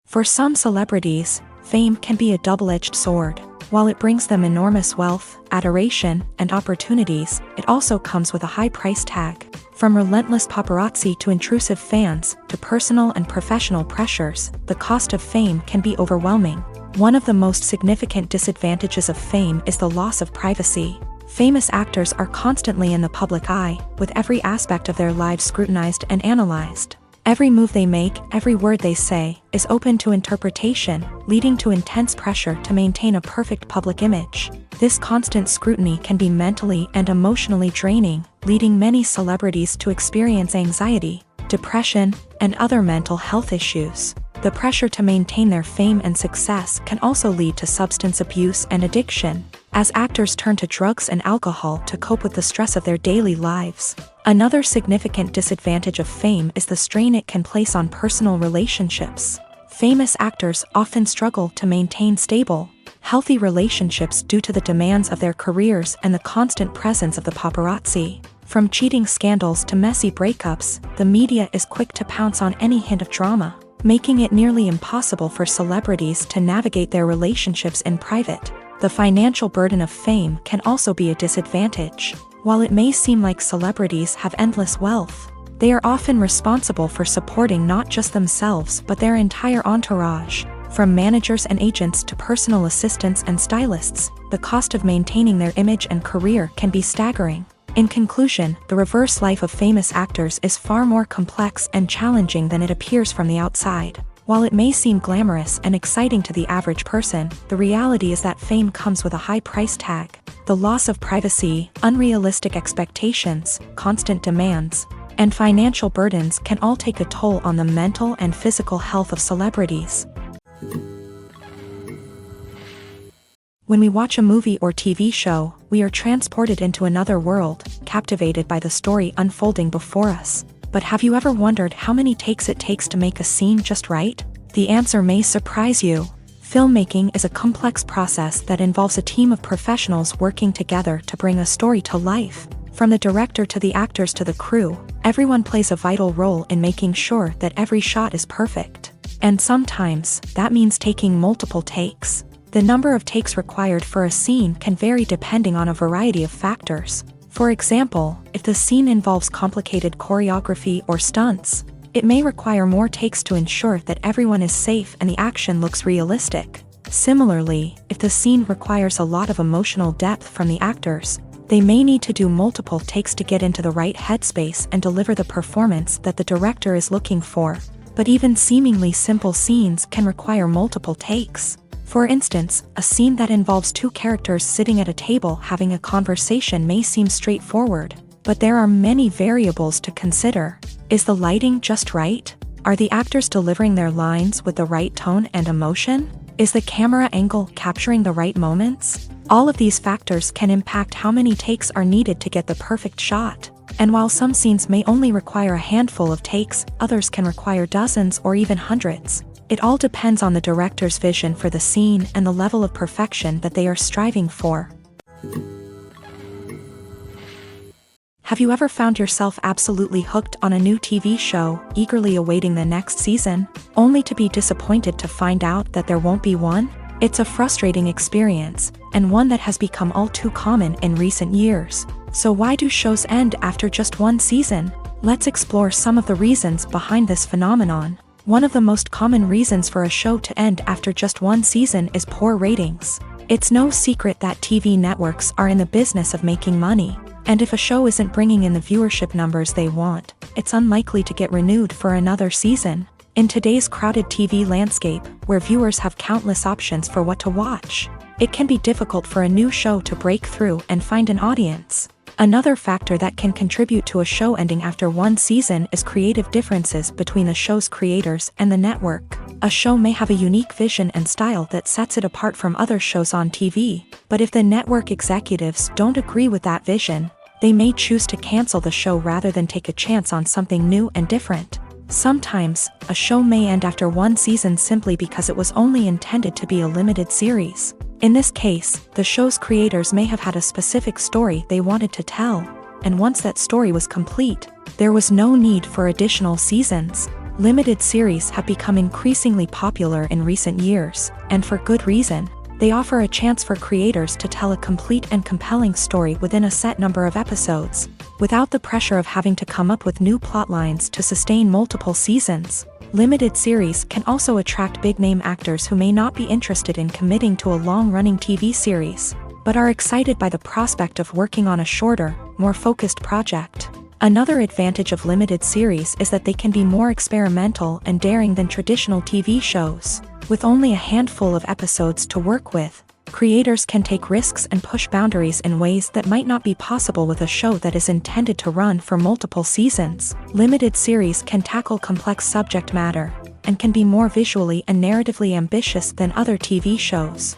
For some celebrities, fame can be a double-edged sword. While it brings them enormous wealth, adoration, and opportunities, it also comes with a high price tag. From relentless paparazzi to intrusive fans, to personal and professional pressures, the cost of fame can be overwhelming. One of the most significant disadvantages of fame is the loss of privacy. Famous actors are constantly in the public eye, with every aspect of their lives scrutinized and analyzed. Every move they make, every word they say, is open to interpretation, leading to intense pressure to maintain a perfect public image. This constant scrutiny can be mentally and emotionally draining, leading many celebrities to experience anxiety, depression, and other mental health issues. The pressure to maintain their fame and success can also lead to substance abuse and addiction, as actors turn to drugs and alcohol to cope with the stress of their daily lives. Another significant disadvantage of fame is the strain it can place on personal relationships. Famous actors often struggle to maintain stable, healthy relationships due to the demands of their careers and the constant presence of the paparazzi. From cheating scandals to messy breakups, the media is quick to pounce on any hint of drama, making it nearly impossible for celebrities to navigate their relationships in private. The financial burden of fame can also be a disadvantage. While it may seem like celebrities have endless wealth, they are often responsible for supporting not just themselves but their entire entourage. From managers and agents to personal assistants and stylists, the cost of maintaining their image and career can be staggering. In conclusion, the reverse life of famous actors is far more complex and challenging than it appears from the outside. While it may seem glamorous and exciting to the average person, the reality is that fame comes with a high price tag. The loss of privacy, unrealistic expectations, constant demands, and financial burdens can all take a toll on the mental and physical health of celebrities. When we watch a movie or TV show, we are transported into another world, captivated by the story unfolding before us. But have you ever wondered how many takes it takes to make a scene just right? The answer may surprise you. Filmmaking is a complex process that involves a team of professionals working together to bring a story to life. From the director to the actors to the crew, everyone plays a vital role in making sure that every shot is perfect. And sometimes, that means taking multiple takes. The number of takes required for a scene can vary depending on a variety of factors. For example, if the scene involves complicated choreography or stunts, it may require more takes to ensure that everyone is safe and the action looks realistic. Similarly, if the scene requires a lot of emotional depth from the actors, they may need to do multiple takes to get into the right headspace and deliver the performance that the director is looking for. But even seemingly simple scenes can require multiple takes. For instance, a scene that involves two characters sitting at a table having a conversation may seem straightforward, but there are many variables to consider. Is the lighting just right? Are the actors delivering their lines with the right tone and emotion? Is the camera angle capturing the right moments? All of these factors can impact how many takes are needed to get the perfect shot. And while some scenes may only require a handful of takes, others can require dozens or even hundreds. It all depends on the director's vision for the scene and the level of perfection that they are striving for. Have you ever found yourself absolutely hooked on a new TV show, eagerly awaiting the next season, only to be disappointed to find out that there won't be one? It's a frustrating experience, and one that has become all too common in recent years. So why do shows end after just one season? Let's explore some of the reasons behind this phenomenon. One of the most common reasons for a show to end after just one season is poor ratings. It's no secret that TV networks are in the business of making money, and if a show isn't bringing in the viewership numbers they want, it's unlikely to get renewed for another season. In today's crowded TV landscape, where viewers have countless options for what to watch, it can be difficult for a new show to break through and find an audience. Another factor that can contribute to a show ending after one season is creative differences between the show's creators and the network. A show may have a unique vision and style that sets it apart from other shows on TV, but if the network executives don't agree with that vision, they may choose to cancel the show rather than take a chance on something new and different. Sometimes, a show may end after one season simply because it was only intended to be a limited series. In this case, the show's creators may have had a specific story they wanted to tell, and once that story was complete, there was no need for additional seasons. Limited series have become increasingly popular in recent years, and for good reason. They offer a chance for creators to tell a complete and compelling story within a set number of episodes, without the pressure of having to come up with new plotlines to sustain multiple seasons. Limited series can also attract big-name actors who may not be interested in committing to a long-running TV series, but are excited by the prospect of working on a shorter, more focused project. Another advantage of limited series is that they can be more experimental and daring than traditional TV shows. With only a handful of episodes to work with, creators can take risks and push boundaries in ways that might not be possible with a show that is intended to run for multiple seasons. Limited series can tackle complex subject matter, and can be more visually and narratively ambitious than other TV shows.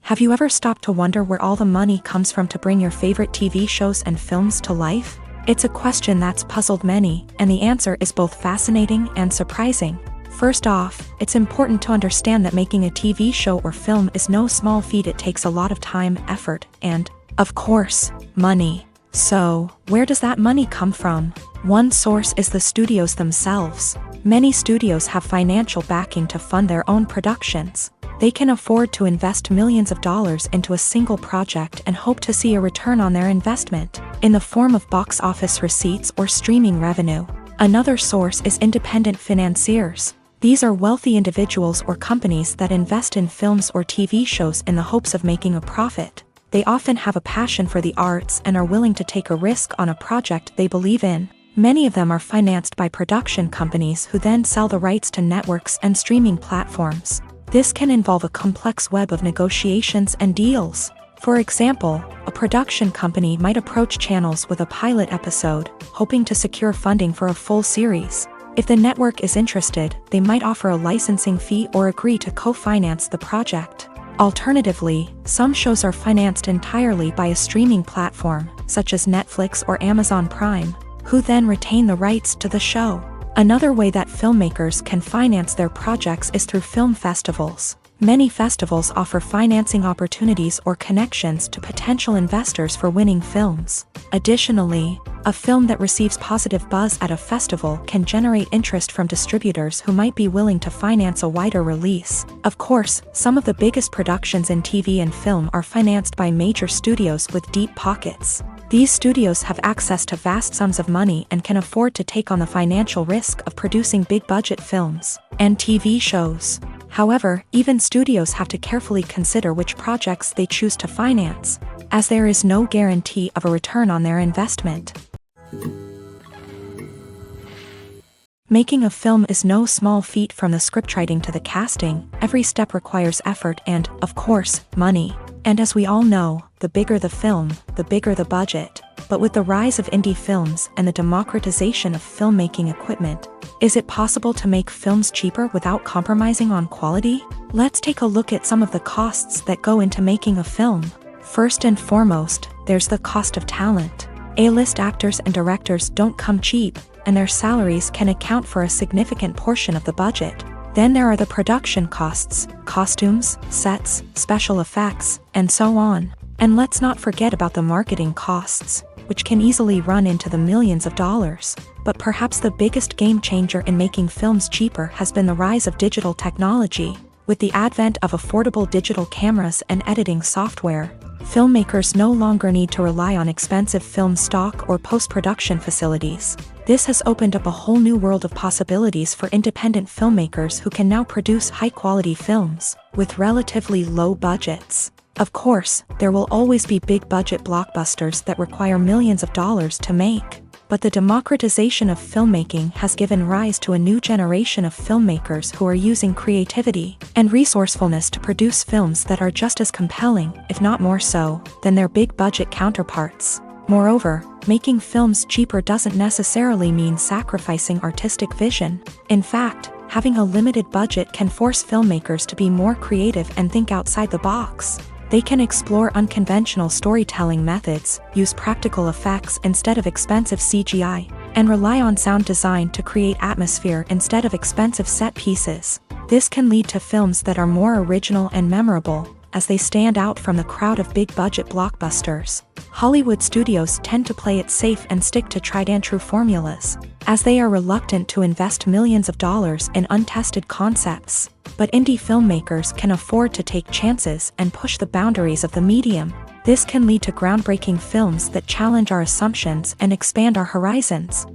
Have you ever stopped to wonder where all the money comes from to bring your favorite TV shows and films to life? It's a question that's puzzled many, and the answer is both fascinating and surprising. First off, it's important to understand that making a TV show or film is no small feat. It takes a lot of time, effort, and, of course, money. So, where does that money come from? One source is the studios themselves. Many studios have financial backing to fund their own productions. They can afford to invest millions of dollars into a single project and hope to see a return on their investment, in the form of box office receipts or streaming revenue. Another source is independent financiers. These are wealthy individuals or companies that invest in films or TV shows in the hopes of making a profit. They often have a passion for the arts and are willing to take a risk on a project they believe in. Many of them are financed by production companies who then sell the rights to networks and streaming platforms. This can involve a complex web of negotiations and deals. For example, a production company might approach channels with a pilot episode, hoping to secure funding for a full series. If the network is interested, they might offer a licensing fee or agree to co-finance the project. Alternatively, some shows are financed entirely by a streaming platform, such as Netflix or Amazon Prime, who then retain the rights to the show. Another way that filmmakers can finance their projects is through film festivals. Many festivals offer financing opportunities or connections to potential investors for winning films. Additionally, a film that receives positive buzz at a festival can generate interest from distributors who might be willing to finance a wider release. Of course, some of the biggest productions in TV and film are financed by major studios with deep pockets. These studios have access to vast sums of money and can afford to take on the financial risk of producing big-budget films and TV shows. However, even studios have to carefully consider which projects they choose to finance, as there is no guarantee of a return on their investment. Making a film is no small feat. From the scriptwriting to the casting, every step requires effort and, of course, money. And as we all know, the bigger the film, the bigger the budget. But with the rise of indie films and the democratization of filmmaking equipment, is it possible to make films cheaper without compromising on quality? Let's take a look at some of the costs that go into making a film. First and foremost, there's the cost of talent. A-list actors and directors don't come cheap, and their salaries can account for a significant portion of the budget. Then there are the production costs, costumes, sets, special effects, and so on. And let's not forget about the marketing costs, which can easily run into the millions of dollars. But perhaps the biggest game changer in making films cheaper has been the rise of digital technology. With the advent of affordable digital cameras and editing software, filmmakers no longer need to rely on expensive film stock or post-production facilities. This has opened up a whole new world of possibilities for independent filmmakers who can now produce high-quality films with relatively low budgets. Of course, there will always be big-budget blockbusters that require millions of dollars to make. but the democratization of filmmaking has given rise to a new generation of filmmakers who are using creativity and resourcefulness to produce films that are just as compelling, if not more so, than their big-budget counterparts. Moreover, making films cheaper doesn't necessarily mean sacrificing artistic vision. In fact, having a limited budget can force filmmakers to be more creative and think outside the box. They can explore unconventional storytelling methods, use practical effects instead of expensive CGI, and rely on sound design to create atmosphere instead of expensive set pieces. This can lead to films that are more original and memorable, as they stand out from the crowd of big-budget blockbusters. Hollywood studios tend to play it safe and stick to tried-and-true formulas, as they are reluctant to invest millions of dollars in untested concepts. But indie filmmakers can afford to take chances and push the boundaries of the medium. This can lead to groundbreaking films that challenge our assumptions and expand our horizons.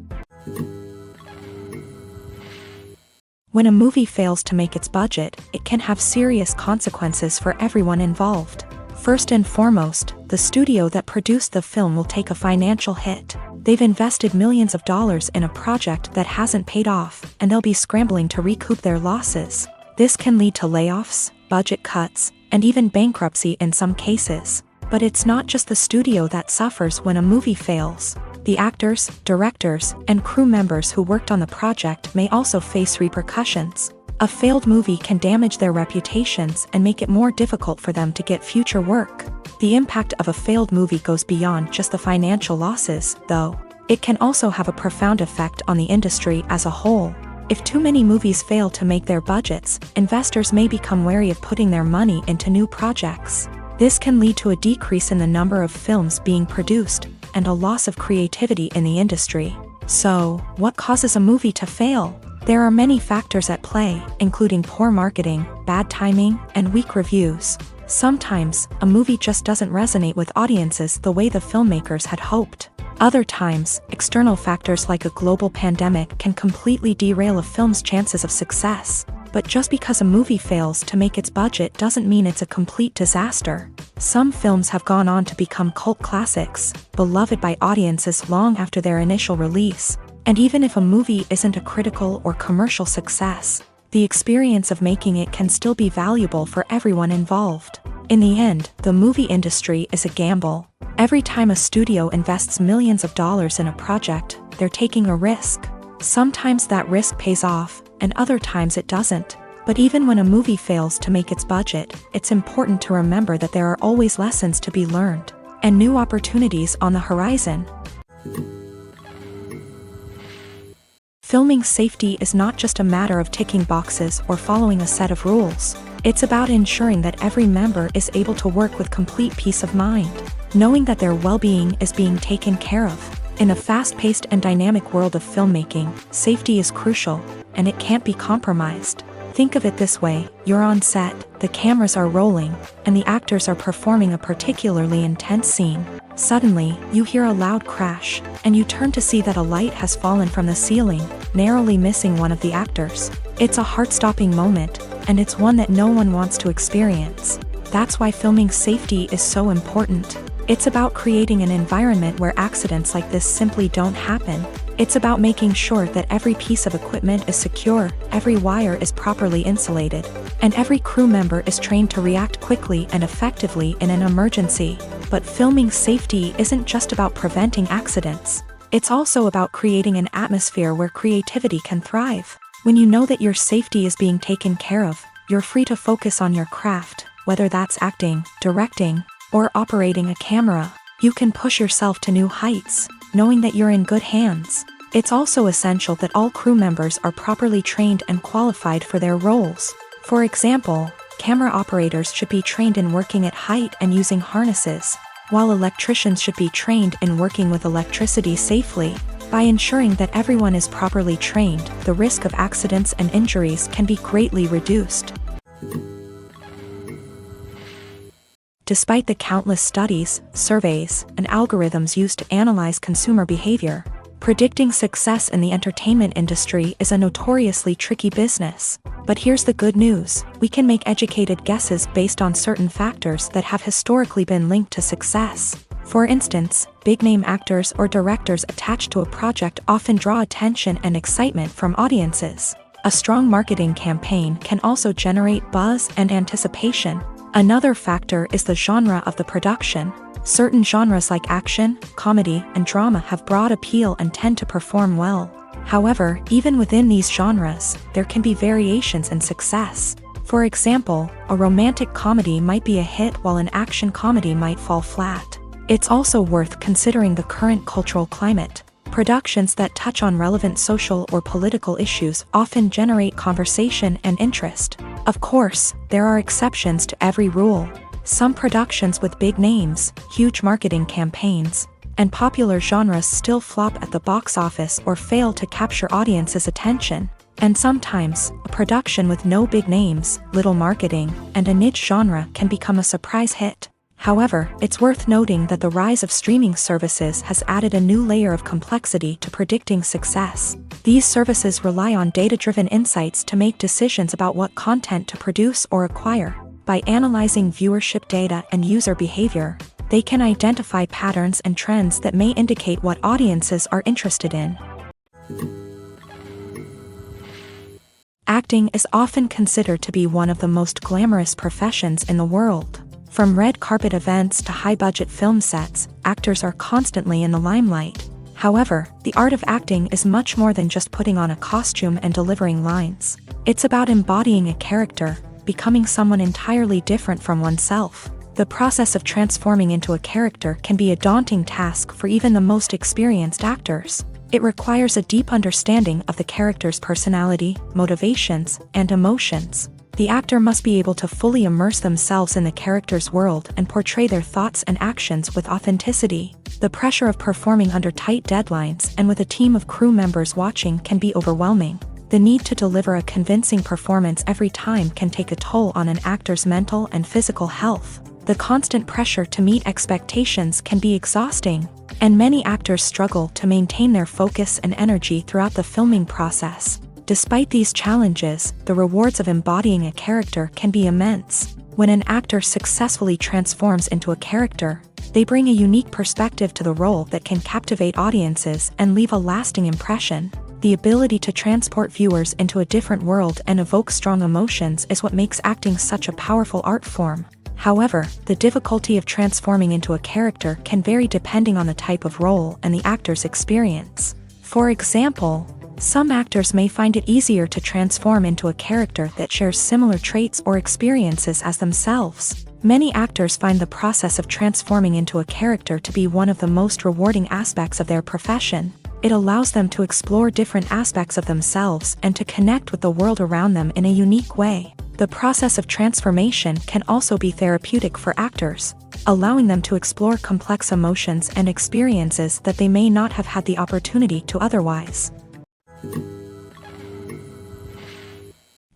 When a movie fails to make its budget, it can have serious consequences for everyone involved. First and foremost, the studio that produced the film will take a financial hit. They've invested millions of dollars in a project that hasn't paid off, and they'll be scrambling to recoup their losses. This can lead to layoffs, budget cuts, and even bankruptcy in some cases. But it's not just the studio that suffers when a movie fails. The actors, directors, and crew members who worked on the project may also face repercussions. A failed movie can damage their reputations and make it more difficult for them to get future work. The impact of a failed movie goes beyond just the financial losses, though. It can also have a profound effect on the industry as a whole. If too many movies fail to make their budgets, investors may become wary of putting their money into new projects. This can lead to a decrease in the number of films being produced, and a loss of creativity in the industry. So, what causes a movie to fail? There are many factors at play, including poor marketing, bad timing, and weak reviews. Sometimes, a movie just doesn't resonate with audiences the way the filmmakers had hoped. Other times, external factors like a global pandemic can completely derail a film's chances of success. But just because a movie fails to make its budget doesn't mean it's a complete disaster. Some films have gone on to become cult classics, beloved by audiences long after their initial release. And even if a movie isn't a critical or commercial success, the experience of making it can still be valuable for everyone involved. In the end, the movie industry is a gamble. Every time a studio invests millions of dollars in a project, they're taking a risk. Sometimes that risk pays off, and other times it doesn't. But even when a movie fails to make its budget, it's important to remember that there are always lessons to be learned, and new opportunities on the horizon. Filming safety is not just a matter of ticking boxes or following a set of rules. It's about ensuring that every member is able to work with complete peace of mind, knowing that their well-being is being taken care of. In a fast-paced and dynamic world of filmmaking, safety is crucial, and it can't be compromised. Think of it this way: you're on set, the cameras are rolling, and the actors are performing a particularly intense scene. Suddenly, you hear a loud crash, and you turn to see that a light has fallen from the ceiling, narrowly missing one of the actors. It's a heart-stopping moment, and it's one that no one wants to experience. That's why filming safety is so important. It's about creating an environment where accidents like this simply don't happen. It's about making sure that every piece of equipment is secure, every wire is properly insulated, and every crew member is trained to react quickly and effectively in an emergency. But filming safety isn't just about preventing accidents. It's also about creating an atmosphere where creativity can thrive. When you know that your safety is being taken care of, you're free to focus on your craft, whether that's acting, directing, or operating a camera. You can push yourself to new heights, knowing that you're in good hands. It's also essential that all crew members are properly trained and qualified for their roles. For example, camera operators should be trained in working at height and using harnesses, while electricians should be trained in working with electricity safely. By ensuring that everyone is properly trained, the risk of accidents and injuries can be greatly reduced. Despite the countless studies, surveys, and algorithms used to analyze consumer behavior, predicting success in the entertainment industry is a notoriously tricky business. But here's the good news: we can make educated guesses based on certain factors that have historically been linked to success. For instance, big-name actors or directors attached to a project often draw attention and excitement from audiences. A strong marketing campaign can also generate buzz and anticipation. Another factor is the genre of the production. Certain genres like action, comedy, and drama have broad appeal and tend to perform well. However, even within these genres, there can be variations in success. For example, a romantic comedy might be a hit while an action comedy might fall flat. It's also worth considering the current cultural climate. Productions that touch on relevant social or political issues often generate conversation and interest. Of course, there are exceptions to every rule. Some productions with big names, huge marketing campaigns, and popular genres still flop at the box office or fail to capture audiences' attention. And sometimes, a production with no big names, little marketing, and a niche genre can become a surprise hit. However, it's worth noting that the rise of streaming services has added a new layer of complexity to predicting success. These services rely on data-driven insights to make decisions about what content to produce or acquire. By analyzing viewership data and user behavior, they can identify patterns and trends that may indicate what audiences are interested in. Acting is often considered to be one of the most glamorous professions in the world. From red carpet events to high-budget film sets, actors are constantly in the limelight. However, the art of acting is much more than just putting on a costume and delivering lines. It's about embodying a character, becoming someone entirely different from oneself. The process of transforming into a character can be a daunting task for even the most experienced actors. It requires a deep understanding of the character's personality, motivations, and emotions. The actor must be able to fully immerse themselves in the character's world and portray their thoughts and actions with authenticity. The pressure of performing under tight deadlines and with a team of crew members watching can be overwhelming. The need to deliver a convincing performance every time can take a toll on an actor's mental and physical health. The constant pressure to meet expectations can be exhausting, and many actors struggle to maintain their focus and energy throughout the filming process. Despite these challenges, the rewards of embodying a character can be immense. When an actor successfully transforms into a character, they bring a unique perspective to the role that can captivate audiences and leave a lasting impression. The ability to transport viewers into a different world and evoke strong emotions is what makes acting such a powerful art form. However, the difficulty of transforming into a character can vary depending on the type of role and the actor's experience. For example, some actors may find it easier to transform into a character that shares similar traits or experiences as themselves. Many actors find the process of transforming into a character to be one of the most rewarding aspects of their profession. It allows them to explore different aspects of themselves and to connect with the world around them in a unique way. The process of transformation can also be therapeutic for actors, allowing them to explore complex emotions and experiences that they may not have had the opportunity to otherwise.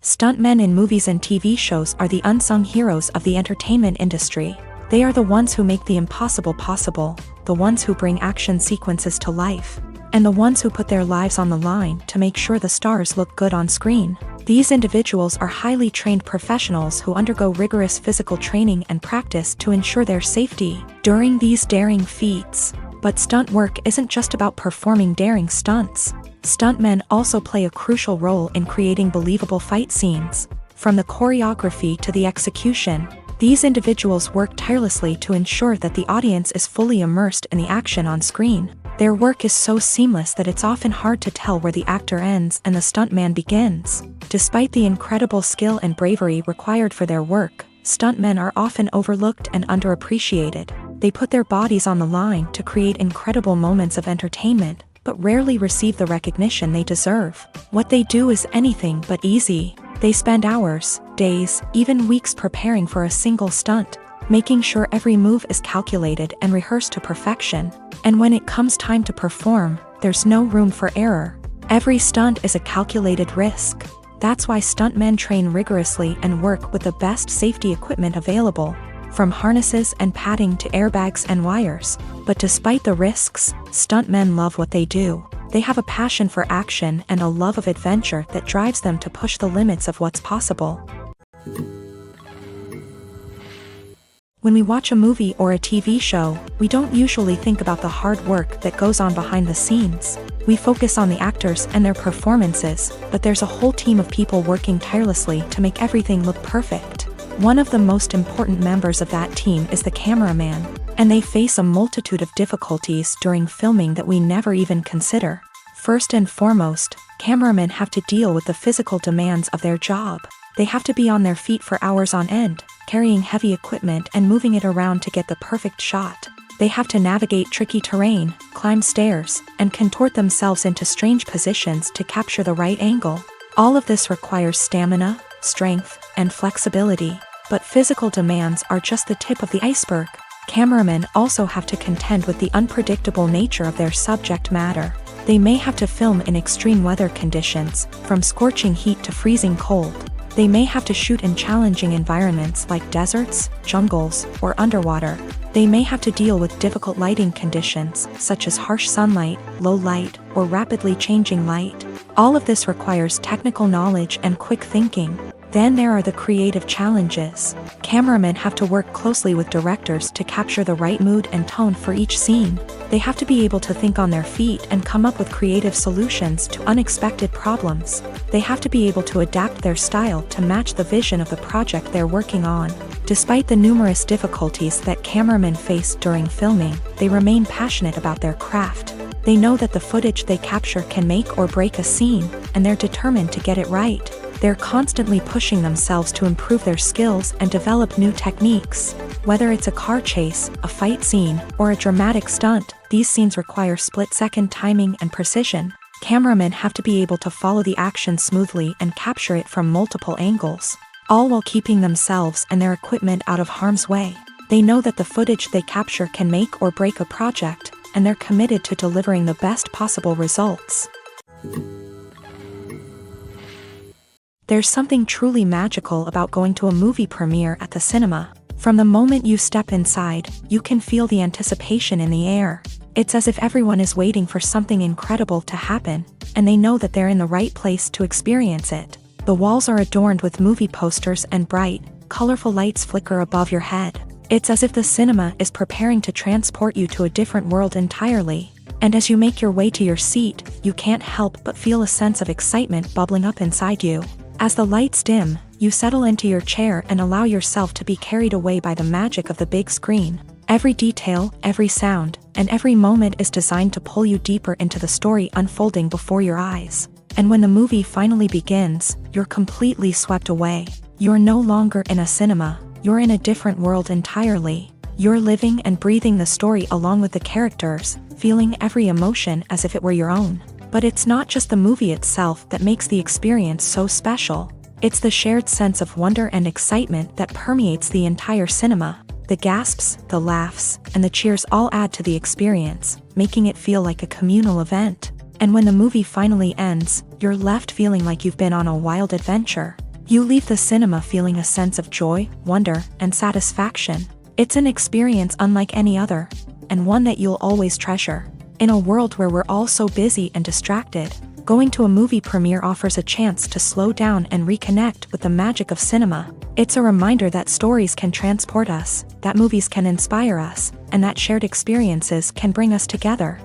Stuntmen in movies and TV shows are the unsung heroes of the entertainment industry. They are the ones who make the impossible possible, the ones who bring action sequences to life, and the ones who put their lives on the line to make sure the stars look good on screen. These individuals are highly trained professionals who undergo rigorous physical training and practice to ensure their safety during these daring feats. But stunt work isn't just about performing daring stunts. Stuntmen also play a crucial role in creating believable fight scenes. From the choreography to the execution, these individuals work tirelessly to ensure that the audience is fully immersed in the action on screen. Their work is so seamless that it's often hard to tell where the actor ends and the stuntman begins. Despite the incredible skill and bravery required for their work, stuntmen are often overlooked and underappreciated. They put their bodies on the line to create incredible moments of entertainment, but rarely receive the recognition they deserve. What they do is anything but easy. They spend hours, days, even weeks preparing for a single stunt, making sure every move is calculated and rehearsed to perfection. And when it comes time to perform, there's no room for error. Every stunt is a calculated risk. That's why stuntmen train rigorously and work with the best safety equipment available, from harnesses and padding to airbags and wires. But despite the risks, stuntmen love what they do. They have a passion for action and a love of adventure that drives them to push the limits of what's possible. When we watch a movie or a TV show, we don't usually think about the hard work that goes on behind the scenes. We focus on the actors and their performances, but there's a whole team of people working tirelessly to make everything look perfect. One of the most important members of that team is the cameraman, and they face a multitude of difficulties during filming that we never even consider. First and foremost, cameramen have to deal with the physical demands of their job. They have to be on their feet for hours on end, carrying heavy equipment and moving it around to get the perfect shot. They have to navigate tricky terrain, climb stairs, and contort themselves into strange positions to capture the right angle. All of this requires stamina, strength, and flexibility. But physical demands are just the tip of the iceberg. Cameramen also have to contend with the unpredictable nature of their subject matter. They may have to film in extreme weather conditions, from scorching heat to freezing cold. They may have to shoot in challenging environments like deserts, jungles, or underwater. They may have to deal with difficult lighting conditions, such as harsh sunlight, low light, or rapidly changing light. All of this requires technical knowledge and quick thinking. Then there are the creative challenges. Cameramen have to work closely with directors to capture the right mood and tone for each scene. They have to be able to think on their feet and come up with creative solutions to unexpected problems. They have to be able to adapt their style to match the vision of the project they're working on. Despite the numerous difficulties that cameramen face during filming, they remain passionate about their craft. They know that the footage they capture can make or break a scene, and they're determined to get it right. They're constantly pushing themselves to improve their skills and develop new techniques. Whether it's a car chase, a fight scene, or a dramatic stunt, these scenes require split-second timing and precision. Cameramen have to be able to follow the action smoothly and capture it from multiple angles, all while keeping themselves and their equipment out of harm's way. They know that the footage they capture can make or break a project, and they're committed to delivering the best possible results. There's something truly magical about going to a movie premiere at the cinema. From the moment you step inside, you can feel the anticipation in the air. It's as if everyone is waiting for something incredible to happen, and they know that they're in the right place to experience it. The walls are adorned with movie posters and bright, colorful lights flicker above your head. It's as if the cinema is preparing to transport you to a different world entirely. And as you make your way to your seat, you can't help but feel a sense of excitement bubbling up inside you. As the lights dim, you settle into your chair and allow yourself to be carried away by the magic of the big screen. Every detail, every sound, and every moment is designed to pull you deeper into the story unfolding before your eyes. And when the movie finally begins, you're completely swept away. You're no longer in a cinema, you're in a different world entirely. You're living and breathing the story along with the characters, feeling every emotion as if it were your own. But it's not just the movie itself that makes the experience so special. It's the shared sense of wonder and excitement that permeates the entire cinema. The gasps, the laughs, and the cheers all add to the experience, making it feel like a communal event. And when the movie finally ends, you're left feeling like you've been on a wild adventure. You leave the cinema feeling a sense of joy, wonder, and satisfaction. It's an experience unlike any other, and one that you'll always treasure. In a world where we're all so busy and distracted, going to a movie premiere offers a chance to slow down and reconnect with the magic of cinema. It's a reminder that stories can transport us, that movies can inspire us, and that shared experiences can bring us together.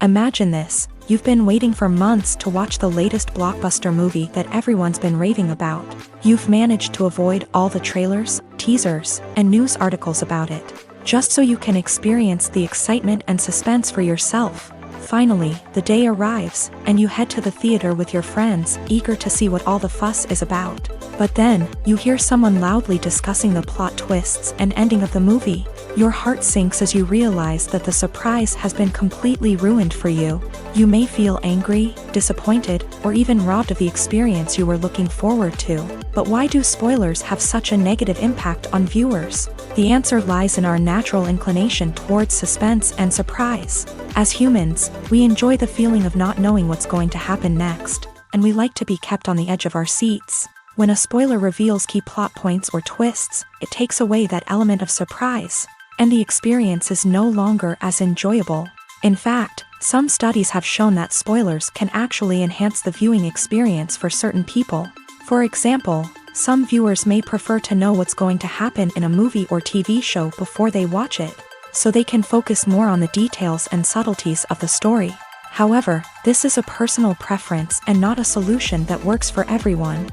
Imagine this: you've been waiting for months to watch the latest blockbuster movie that everyone's been raving about. You've managed to avoid all the trailers, teasers, and news articles about it, just so you can experience the excitement and suspense for yourself. Finally, the day arrives, and you head to the theater with your friends, eager to see what all the fuss is about. But then, you hear someone loudly discussing the plot twists and ending of the movie. Your heart sinks as you realize that the surprise has been completely ruined for you. You may feel angry, disappointed, or even robbed of the experience you were looking forward to. But why do spoilers have such a negative impact on viewers? The answer lies in our natural inclination towards suspense and surprise. As humans, we enjoy the feeling of not knowing what's going to happen next, and we like to be kept on the edge of our seats. When a spoiler reveals key plot points or twists, it takes away that element of surprise, and the experience is no longer as enjoyable. In fact, some studies have shown that spoilers can actually enhance the viewing experience for certain people. For example, Some viewers may prefer to know what's going to happen in a movie or TV show before they watch it, so they can focus more on the details and subtleties of the story. However, this is a personal preference and not a solution that works for everyone.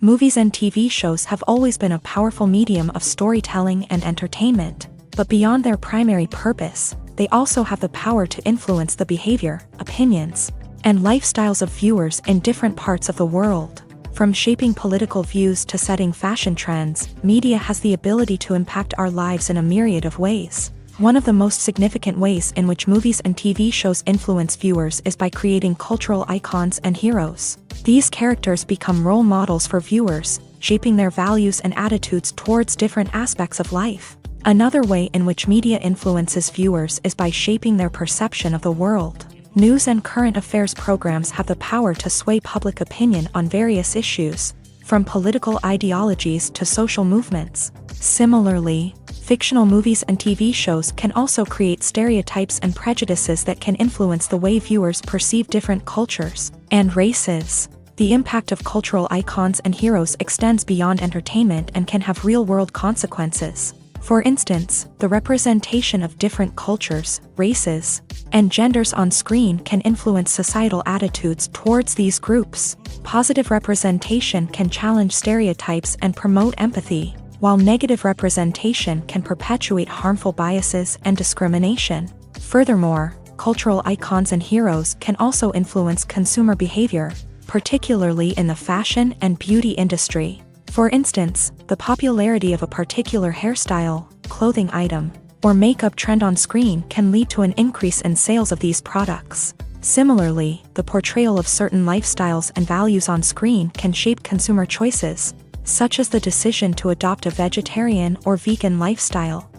Movies and TV shows have always been a powerful medium of storytelling and entertainment, but beyond their primary purpose, they also have the power to influence the behavior, opinions, and lifestyles of viewers in different parts of the world. From shaping political views to setting fashion trends, media has the ability to impact our lives in a myriad of ways. One of the most significant ways in which movies and TV shows influence viewers is by creating cultural icons and heroes. These characters become role models for viewers, shaping their values and attitudes towards different aspects of life. Another way in which media influences viewers is by shaping their perception of the world. News and current affairs programs have the power to sway public opinion on various issues, from political ideologies to social movements. Similarly, fictional movies and TV shows can also create stereotypes and prejudices that can influence the way viewers perceive different cultures and races. The impact of cultural icons and heroes extends beyond entertainment and can have real-world consequences. For instance, the representation of different cultures, races, and genders on screen can influence societal attitudes towards these groups. Positive representation can challenge stereotypes and promote empathy, while negative representation can perpetuate harmful biases and discrimination. Furthermore, cultural icons and heroes can also influence consumer behavior, particularly in the fashion and beauty industry. For instance, the popularity of a particular hairstyle, clothing item, or makeup trend on screen can lead to an increase in sales of these products. Similarly, the portrayal of certain lifestyles and values on screen can shape consumer choices, such as the decision to adopt a vegetarian or vegan lifestyle.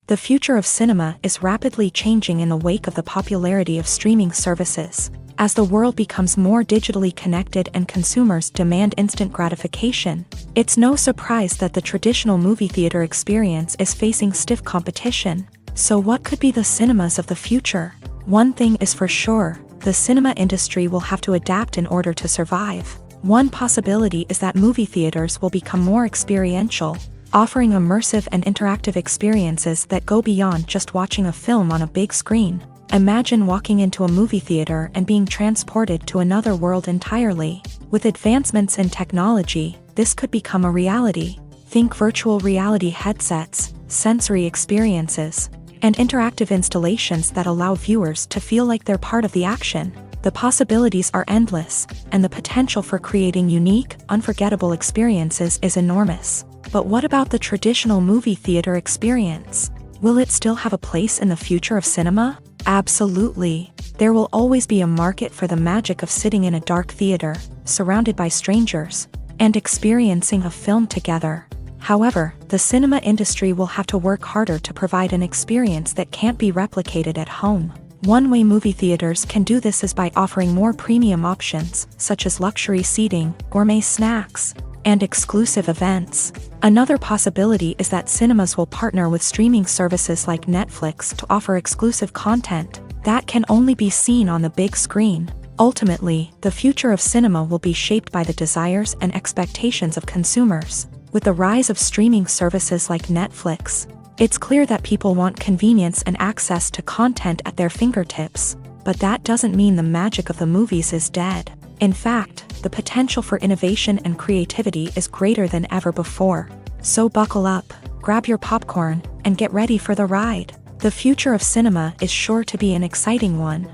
The future of cinema is rapidly changing in the wake of the popularity of streaming services. As the world becomes more digitally connected and consumers demand instant gratification, it's no surprise that the traditional movie theater experience is facing stiff competition. So what could be the cinemas of the future? One thing is for sure, the cinema industry will have to adapt in order to survive. One possibility is that movie theaters will become more experiential, offering immersive and interactive experiences that go beyond just watching a film on a big screen. Imagine walking into a movie theater and being transported to another world entirely. With advancements in technology, this could become a reality. Think virtual reality headsets, sensory experiences, and interactive installations that allow viewers to feel like they're part of the action. The possibilities are endless, and the potential for creating unique, unforgettable experiences is enormous. But what about the traditional movie theater experience? Will it still have a place in the future of cinema? Absolutely. There will always be a market for the magic of sitting in a dark theater, surrounded by strangers, and experiencing a film together. However, the cinema industry will have to work harder to provide an experience that can't be replicated at home. One way movie theaters can do this is by offering more premium options, such as luxury seating, gourmet snacks, and exclusive events. Another possibility is that cinemas will partner with streaming services like Netflix to offer exclusive content that can only be seen on the big screen. Ultimately, the future of cinema will be shaped by the desires and expectations of consumers. With the rise of streaming services like Netflix, it's clear that people want convenience and access to content at their fingertips, but that doesn't mean the magic of the movies is dead. In fact, the potential for innovation and creativity is greater than ever before. So buckle up, grab your popcorn, and get ready for the ride. The future of cinema is sure to be an exciting one.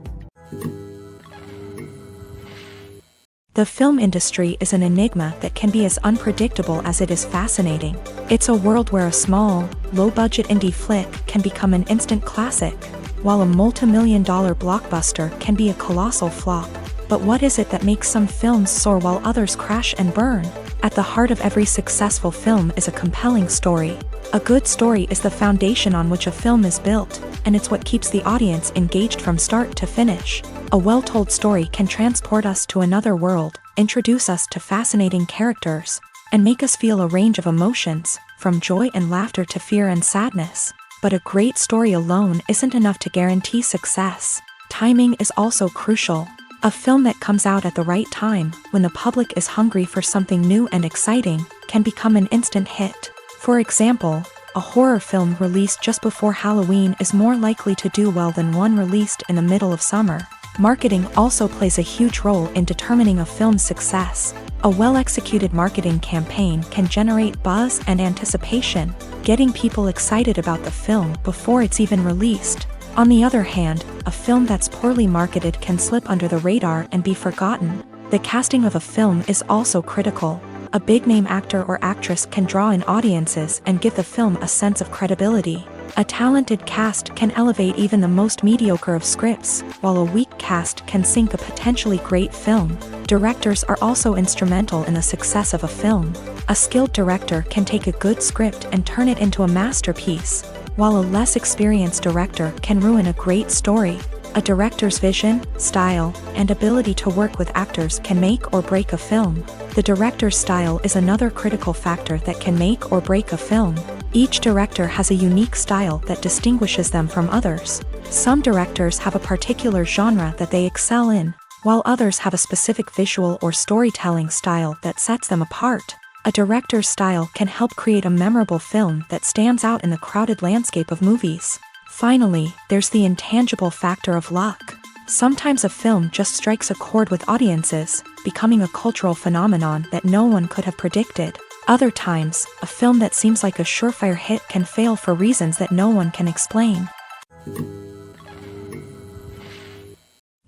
The film industry is an enigma that can be as unpredictable as it is fascinating. It's a world where a small, low-budget indie flick can become an instant classic, while a multi-million-dollar blockbuster can be a colossal flop. But what is it that makes some films soar while others crash and burn? At the heart of every successful film is a compelling story. A good story is the foundation on which a film is built, and it's what keeps the audience engaged from start to finish. A well-told story can transport us to another world, introduce us to fascinating characters, and make us feel a range of emotions, from joy and laughter to fear and sadness. But a great story alone isn't enough to guarantee success. Timing is also crucial. A film that comes out at the right time, when the public is hungry for something new and exciting, can become an instant hit. For example, a horror film released just before Halloween is more likely to do well than one released in the middle of summer. Marketing also plays a huge role in determining a film's success. A well-executed marketing campaign can generate buzz and anticipation, getting people excited about the film before it's even released. On the other hand, a film that's poorly marketed can slip under the radar and be forgotten. The casting of a film is also critical. A big-name actor or actress can draw in audiences and give the film a sense of credibility. A talented cast can elevate even the most mediocre of scripts, while a weak cast can sink a potentially great film. Directors are also instrumental in the success of a film. A skilled director can take a good script and turn it into a masterpiece, while a less experienced director can ruin a great story. A director's vision, style, and ability to work with actors can make or break a film. The director's style is another critical factor that can make or break a film. Each director has a unique style that distinguishes them from others. Some directors have a particular genre that they excel in, while others have a specific visual or storytelling style that sets them apart. A director's style can help create a memorable film that stands out in the crowded landscape of movies. Finally, there's the intangible factor of luck. Sometimes a film just strikes a chord with audiences, becoming a cultural phenomenon that no one could have predicted. Other times, a film that seems like a surefire hit can fail for reasons that no one can explain.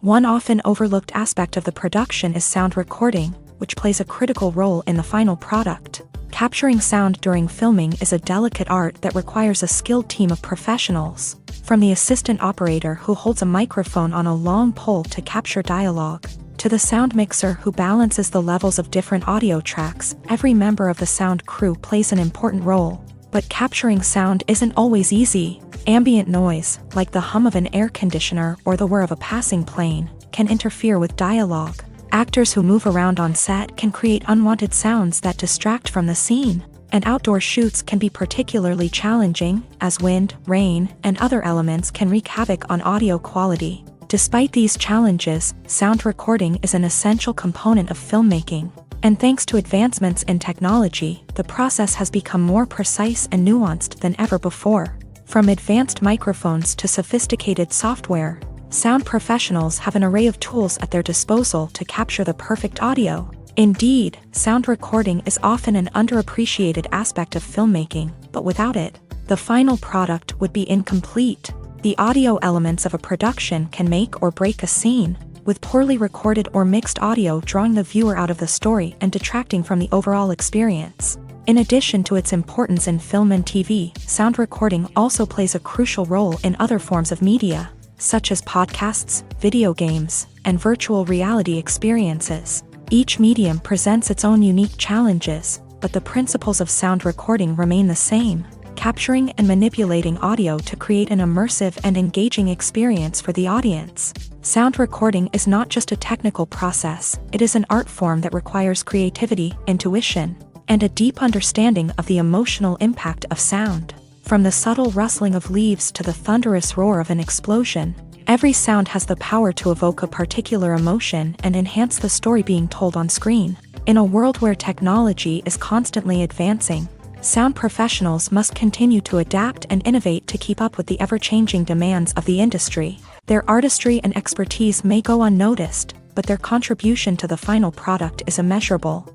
One often overlooked aspect of the production is sound recording, which plays a critical role in the final product. Capturing sound during filming is a delicate art that requires a skilled team of professionals. From the assistant operator who holds a microphone on a long pole to capture dialogue, to the sound mixer who balances the levels of different audio tracks, every member of the sound crew plays an important role. But capturing sound isn't always easy. Ambient noise, like the hum of an air conditioner or the whir of a passing plane, can interfere with dialogue. Actors who move around on set can create unwanted sounds that distract from the scene. And outdoor shoots can be particularly challenging, as wind, rain, and other elements can wreak havoc on audio quality. Despite these challenges, sound recording is an essential component of filmmaking. And thanks to advancements in technology, the process has become more precise and nuanced than ever before. From advanced microphones to sophisticated software, sound professionals have an array of tools at their disposal to capture the perfect audio. Indeed, sound recording is often an underappreciated aspect of filmmaking, but without it, the final product would be incomplete. The audio elements of a production can make or break a scene, with poorly recorded or mixed audio drawing the viewer out of the story and detracting from the overall experience. In addition to its importance in film and TV, sound recording also plays a crucial role in other forms of media, such as podcasts, video games, and virtual reality experiences. Each medium presents its own unique challenges, but the principles of sound recording remain the same, capturing and manipulating audio to create an immersive and engaging experience for the audience. Sound recording is not just a technical process, it is an art form that requires creativity, intuition, and a deep understanding of the emotional impact of sound. From the subtle rustling of leaves to the thunderous roar of an explosion, every sound has the power to evoke a particular emotion and enhance the story being told on screen. In a world where technology is constantly advancing, sound professionals must continue to adapt and innovate to keep up with the ever-changing demands of the industry. Their artistry and expertise may go unnoticed, but their contribution to the final product is immeasurable.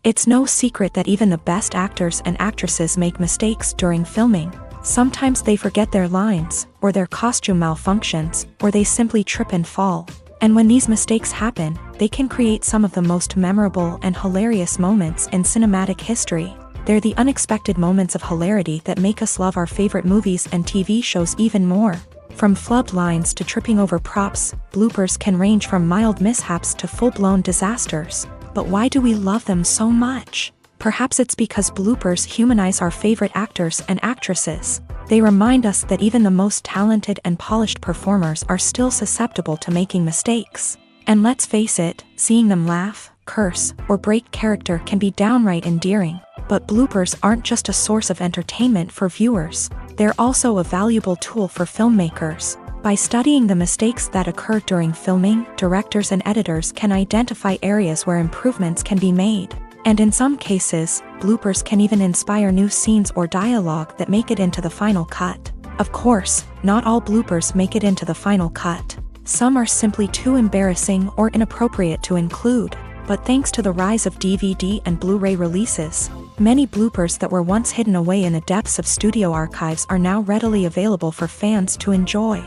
It's no secret that even the best actors and actresses make mistakes during filming. Sometimes they forget their lines, or their costume malfunctions, or they simply trip and fall. And when these mistakes happen, they can create some of the most memorable and hilarious moments in cinematic history. They're the unexpected moments of hilarity that make us love our favorite movies and TV shows even more. From flubbed lines to tripping over props, bloopers can range from mild mishaps to full-blown disasters. But why do we love them so much? Perhaps it's because bloopers humanize our favorite actors and actresses. They remind us that even the most talented and polished performers are still susceptible to making mistakes. And let's face it, seeing them laugh, curse, or break character can be downright endearing. But bloopers aren't just a source of entertainment for viewers. They're also a valuable tool for filmmakers. By studying the mistakes that occur during filming, directors and editors can identify areas where improvements can be made. And in some cases, bloopers can even inspire new scenes or dialogue that make it into the final cut. Of course, not all bloopers make it into the final cut. Some are simply too embarrassing or inappropriate to include. But thanks to the rise of DVD and Blu-ray releases, many bloopers that were once hidden away in the depths of studio archives are now readily available for fans to enjoy.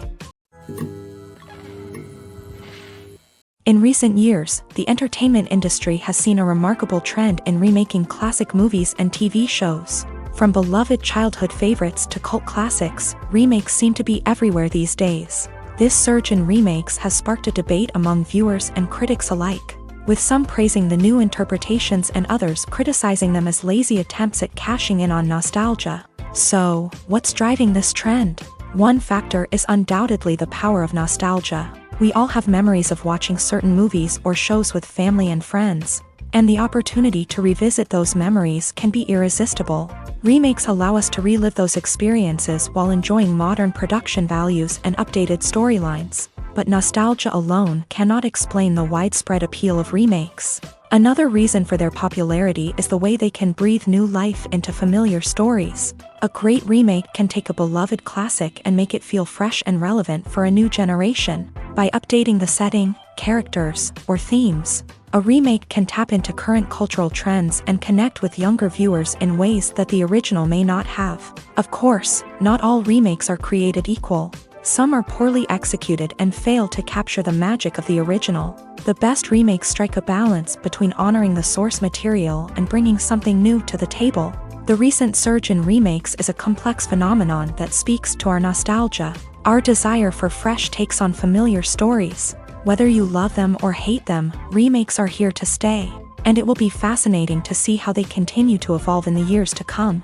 In recent years, the entertainment industry has seen a remarkable trend in remaking classic movies and TV shows. From beloved childhood favorites to cult classics, remakes seem to be everywhere these days. This surge in remakes has sparked a debate among viewers and critics alike, with some praising the new interpretations and others criticizing them as lazy attempts at cashing in on nostalgia. So, what's driving this trend? One factor is undoubtedly the power of nostalgia. We all have memories of watching certain movies or shows with family and friends, and the opportunity to revisit those memories can be irresistible. Remakes allow us to relive those experiences while enjoying modern production values and updated storylines. But nostalgia alone cannot explain the widespread appeal of remakes. Another reason for their popularity is the way they can breathe new life into familiar stories. A great remake can take a beloved classic and make it feel fresh and relevant for a new generation. By updating the setting, characters, or themes, a remake can tap into current cultural trends and connect with younger viewers in ways that the original may not have. Of course, not all remakes are created equal. Some are poorly executed and fail to capture the magic of the original. The best remakes strike a balance between honoring the source material and bringing something new to the table. The recent surge in remakes is a complex phenomenon that speaks to our nostalgia, our desire for fresh takes on familiar stories. Whether you love them or hate them, remakes are here to stay, and it will be fascinating to see how they continue to evolve in the years to come.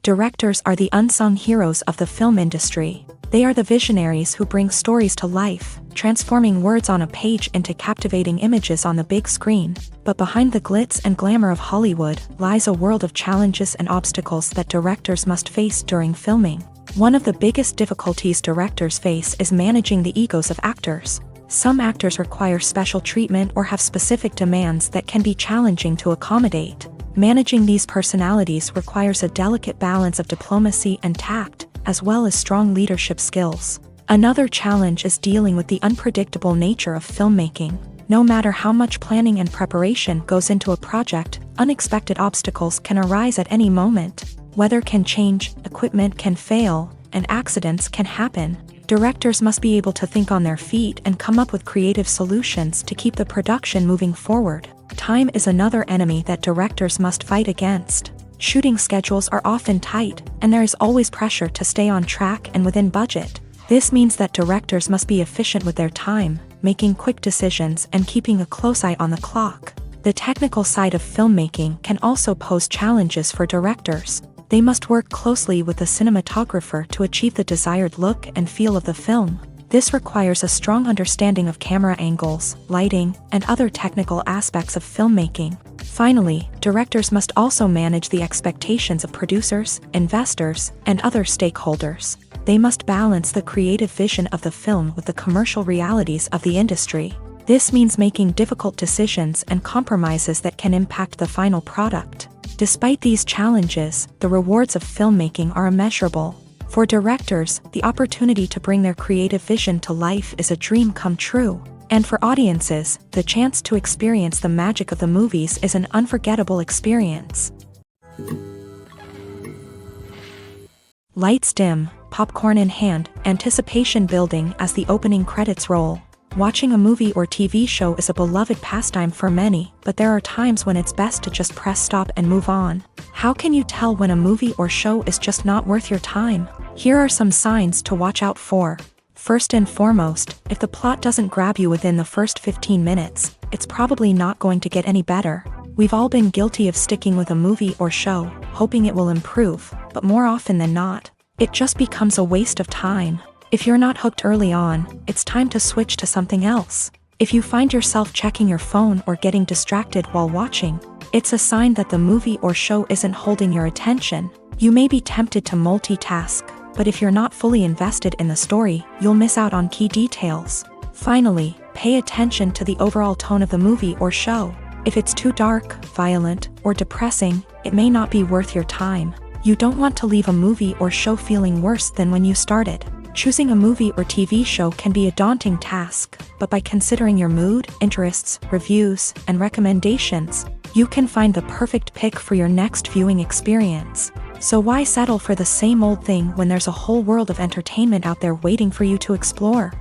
Directors are the unsung heroes of the film industry. They are the visionaries who bring stories to life, transforming words on a page into captivating images on the big screen. But behind the glitz and glamour of Hollywood lies a world of challenges and obstacles that directors must face during filming. One of the biggest difficulties directors face is managing the egos of actors. Some actors require special treatment or have specific demands that can be challenging to accommodate. Managing these personalities requires a delicate balance of diplomacy and tact, as well as strong leadership skills. Another challenge is dealing with the unpredictable nature of filmmaking. No matter how much planning and preparation goes into a project, unexpected obstacles can arise at any moment. Weather can change, equipment can fail, and accidents can happen. Directors must be able to think on their feet and come up with creative solutions to keep the production moving forward. Time is another enemy that directors must fight against. Shooting schedules are often tight, and there is always pressure to stay on track and within budget. This means that directors must be efficient with their time, making quick decisions and keeping a close eye on the clock. The technical side of filmmaking can also pose challenges for directors. They must work closely with the cinematographer to achieve the desired look and feel of the film. This requires a strong understanding of camera angles, lighting, and other technical aspects of filmmaking. Finally, directors must also manage the expectations of producers, investors, and other stakeholders. They must balance the creative vision of the film with the commercial realities of the industry. This means making difficult decisions and compromises that can impact the final product. Despite these challenges, the rewards of filmmaking are immeasurable. For directors, the opportunity to bring their creative vision to life is a dream come true. And for audiences, the chance to experience the magic of the movies is an unforgettable experience. Lights dim, popcorn in hand, anticipation building as the opening credits roll. Watching a movie or TV show is a beloved pastime for many, but there are times when it's best to just press stop and move on. How can you tell when a movie or show is just not worth your time? Here are some signs to watch out for. First and foremost, if the plot doesn't grab you within the first 15 minutes, it's probably not going to get any better. We've all been guilty of sticking with a movie or show, hoping it will improve, but more often than not, it just becomes a waste of time. If you're not hooked early on, it's time to switch to something else. If you find yourself checking your phone or getting distracted while watching, It's a sign that the movie or show isn't holding your attention. You may be tempted to multitask, but if you're not fully invested in the story, you'll miss out on key details. Finally, pay attention to the overall tone of the movie or show. If it's too dark, violent, or depressing, it may not be worth your time. You don't want to leave a movie or show feeling worse than when you started. Choosing a movie or TV show can be a daunting task, but by considering your mood, interests, reviews, and recommendations, you can find the perfect pick for your next viewing experience. So why settle for the same old thing when there's a whole world of entertainment out there waiting for you to explore?